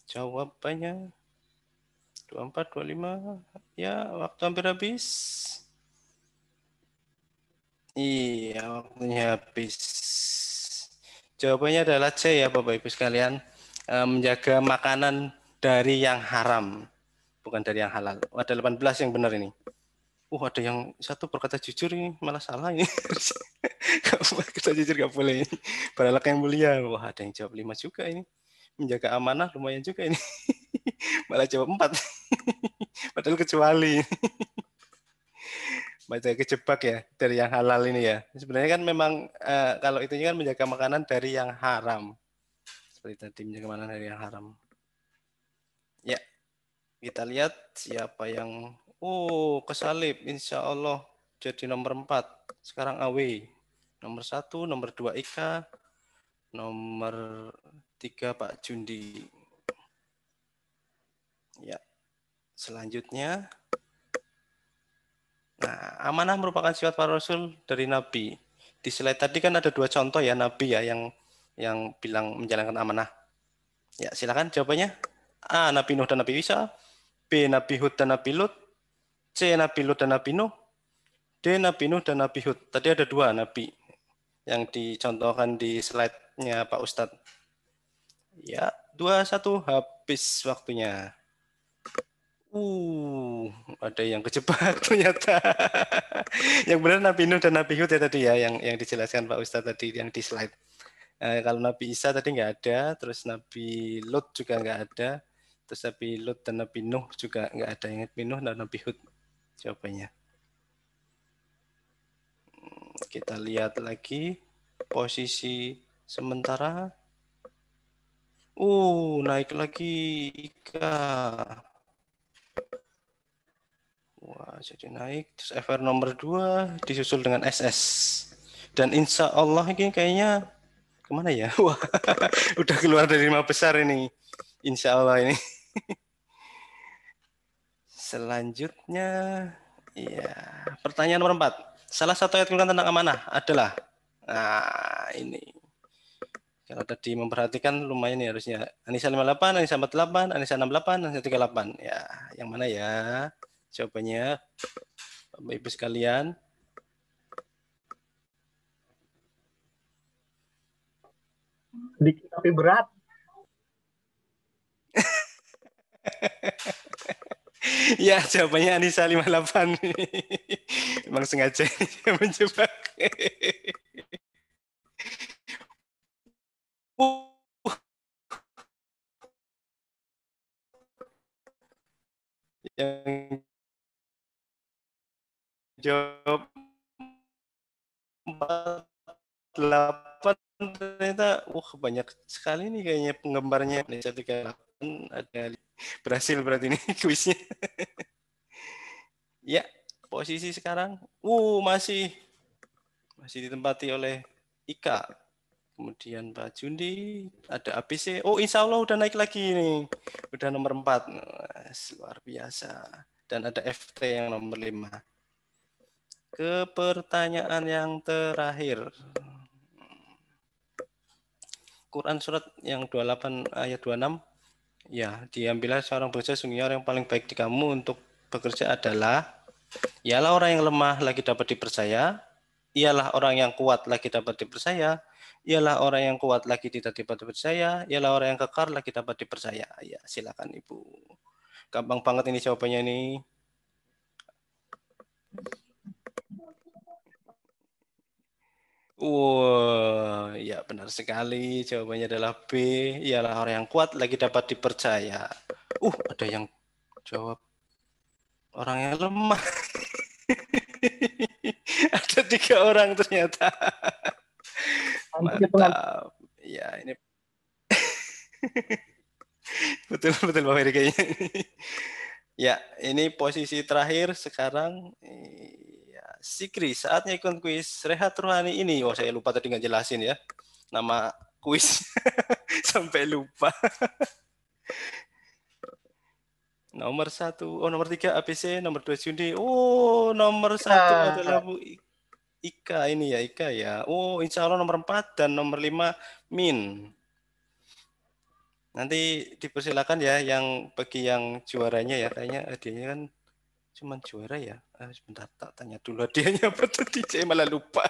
Jawabannya 24, 25. Ya, waktu hampir habis. Iya, waktunya habis. Jawabannya adalah C ya Bapak Ibu sekalian. Menjaga makanan dari yang haram, bukan dari yang halal. Ada 18 yang benar ini. Ada yang satu berkata jujur ini malah salah ini. Berkata jujur gak boleh. Berakhlak yang mulia. Wah, ada yang jawab 5 juga ini. Menjaga amanah lumayan juga ini. Malah jawab 4. Padahal kecuali. Baca kejebak ya dari yang halal ini ya. Sebenarnya kan memang kalau itu kan menjaga makanan dari yang haram. Seperti tadi menjaga makanan dari yang haram. Ya, kita lihat siapa yang kesalip. Insya Allah jadi nomor 4. Sekarang AW. Nomor 1, nomor 2 Ika. Nomor 3 Pak Jundi. Ya, selanjutnya. Nah, amanah merupakan sifat para rasul dari Nabi. Di slide tadi kan ada 2 contoh ya Nabi ya yang bilang menjalankan amanah. Ya, silakan jawabannya. A. Nabi Nuh dan Nabi Isa. B. Nabi Hud dan Nabi Lut. C. Nabi Lut dan Nabi Nuh. D. Nabi Nuh dan Nabi Hud. Tadi ada 2 Nabi yang dicontohkan di slide-nya Pak Ustadz. Ya, 21 habis waktunya. Ada yang kejebak ternyata. Yang benar Nabi Nuh dan Nabi Hud ya tadi ya, yang dijelaskan Pak Ustadz tadi yang di slide. Kalau Nabi Isa tadi nggak ada, terus Nabi Lut juga nggak ada, terus Nabi Lut dan Nabi Nuh juga nggak ada. Yang Nabi Nuh dan Nabi Hud jawabannya. Kita lihat lagi posisi sementara. Naik lagi Ika. Wah, jadi naik. Terus FR nomor 2 disusul dengan SS. Dan insya Allah ini kayaknya kemana ya? Wah, udah keluar dari 5 besar ini. Insya Allah ini. Selanjutnya, ya, pertanyaan nomor 4. Salah satu ayat Al-Quran tentang amanah adalah, ini. Kalau tadi memperhatikan lumayan ya harusnya. An-Nisa 58, An-Nisa 48, An-Nisa 68, An-Nisa 38. Ya, yang mana ya? Jawabannya, Bapak Ibu sekalian. Dikit tapi berat. Ya, jawabannya An-Nisa 58. Memang sengaja menjebak. Yang jawab 48 ternyata banyak sekali nih kayaknya penggemarnya. Indonesia 38 ada berhasil berarti ini kuisnya. Ya, posisi sekarang masih ditempati oleh Ika. Kemudian Pak Jundi, ada ABC. Insya Allah udah naik lagi nih. Udah nomor 4. Luar biasa. Dan ada FT yang nomor 5. Ke pertanyaan yang terakhir. Quran surat yang 28 ayat 26. Ya, diambillah seorang bekerja, sungguhnya orang yang paling baik di kamu untuk bekerja adalah, ialah orang yang lemah lagi dapat dipercaya, ialah orang yang kuat lagi dapat dipercaya, ialah orang yang kuat lagi tidak dapat dipercaya, ialah orang yang kekar lagi dapat dipercaya. Ya, silakan Ibu. Gampang banget ini jawabannya nih. Ya Ya, benar sekali. Jawabannya adalah B. Ialah orang yang kuat lagi dapat dipercaya. Ada yang jawab orang yang lemah. Ada 3 orang ternyata. Mantap. Ya, ini betul Pak Ferry kayaknya. Ya, ini posisi terakhir sekarang. Ya, Sikri, saatnya ikut kuis Rehat Ruhani ini. Saya lupa tadi nggak jelasin ya. Nama kuis sampai lupa. Nomor 1, nomor 3 ABC, nomor 2 Jundi. Nomor 1 adalah Bu Ika ini ya, Ika ya. Insya Allah nomor 4 dan nomor 5 Min. Nanti dipersilakan ya yang bagi yang juaranya ya, kayaknya hadiahnya kan cuman juara ya. Sebentar, tak tanya dulu hadiahnya apa tadi, saya malah lupa.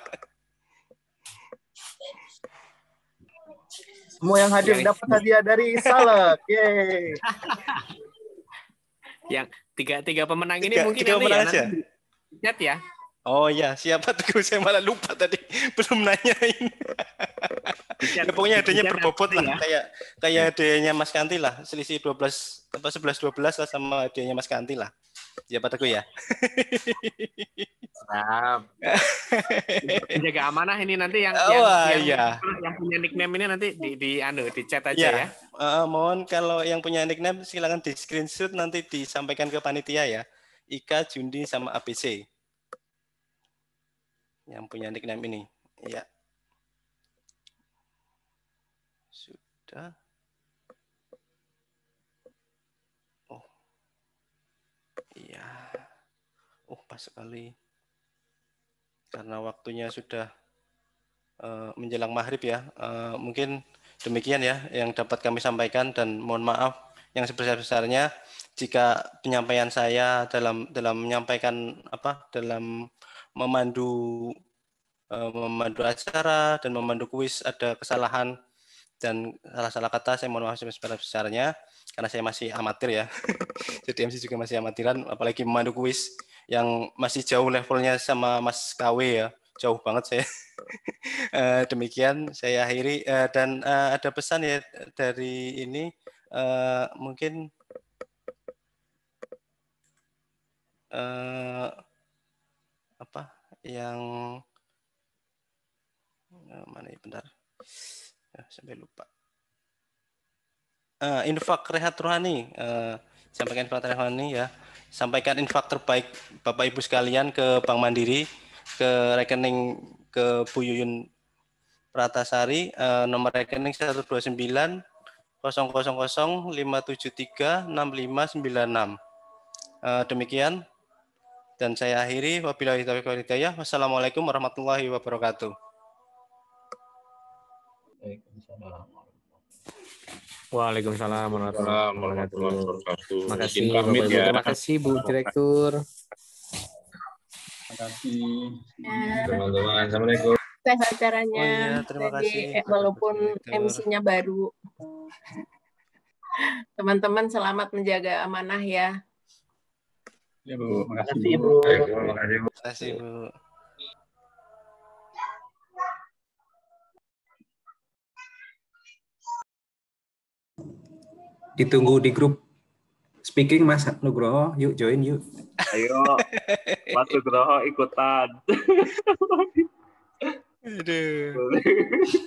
Semua yang hadir dapat hadiah dari Salek. Yeay. Yang tiga pemenang ini mungkin tiga nanti pemenang ya, aja. nanti chat ya. Oh ya, siapa tuh? Saya malah lupa tadi, belum nanyain. Ya, pokoknya hadiahnya berbobot lah, kayak hadiahnya Mas Kanti lah, selisih 11-12 lah sama hadiahnya Mas Kanti lah. Siapa Teguh ya? Menjaga amanah ini nanti yang punya nickname ini nanti di chat aja ya. Mohon kalau yang punya nickname silakan di screenshot nanti disampaikan ke panitia ya. Ika, Jundi sama ABC. Yang punya nickname ini. Ya. Sudah. Iya. Pas sekali. Karena waktunya sudah menjelang maghrib ya. Mungkin demikian ya yang dapat kami sampaikan, dan mohon maaf yang sebesar-besarnya jika penyampaian saya dalam menyampaikan dalam memandu acara dan memandu kuis ada kesalahan dan salah kata, saya mohon maaf sebesar-besarnya karena saya masih amatir ya. Jadi MC juga masih amatiran, apalagi memandu kuis yang masih jauh levelnya sama Mas KW ya, jauh banget saya. Demikian saya akhiri, dan ada pesan ya dari ini, mungkin yang mana ya, bentar sampai lupa. Infak Rehat Ruhani, sampaikan infak Ruhani ya, sampaikan infak terbaik Bapak Ibu sekalian ke Bank Mandiri, ke rekening ke Bu Yuyun Pratasari, nomor rekening 129 000 573 6596. Demikian, dan saya akhiri, wabillahi taufiq wal hidayah. Wassalamualaikum warahmatullahi wabarakatuh. Waalaikumsalam warahmatullahi wabarakatuh. Terima kasih Bapak Ibu. Ya. Terima kasih Bu Direktur. Terima kasih teman-teman. Assalamualaikum. Acaranya terima kasih. Walaupun MC-nya baru. Teman-teman selamat menjaga amanah ya. Ya Bu, terima kasih Bu. Terima kasih Bu. Ditunggu di grup speaking Mas Nugroho, yuk join yuk. Ayo, Mas Nugroho ikutan. Aduh.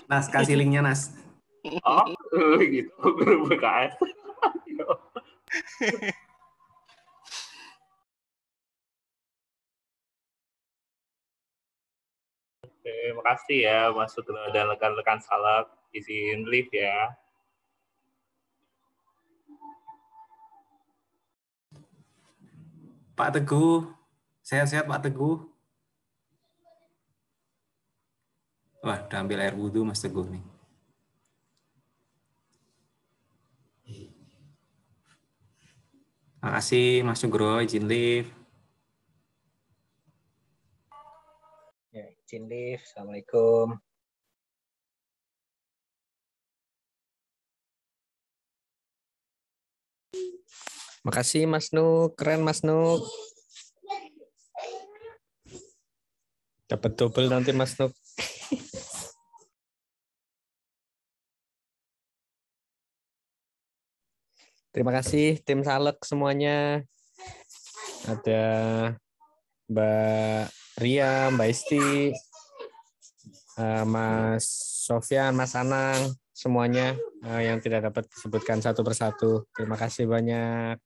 Nas, kasih linknya Nas. Gitu, grup BKS. Terima kasih ya Mas Nugroho dan rekan-rekan Salek, izin live ya. Pak Teguh, sehat-sehat Pak Teguh. Wah, udah ambil air wudhu Mas Teguh nih. Terima kasih Mas Nugroho, izin live. Ya, izin live. Assalamualaikum. Makasih Mas Nuk, keren Mas Nuk. Dapat double nanti Mas Nuk. Terima kasih tim Salek semuanya. Ada Mbak Ria, Mbak Isti, Mas Sofyan, Mas Anang, semuanya yang tidak dapat disebutkan satu persatu. Terima kasih banyak.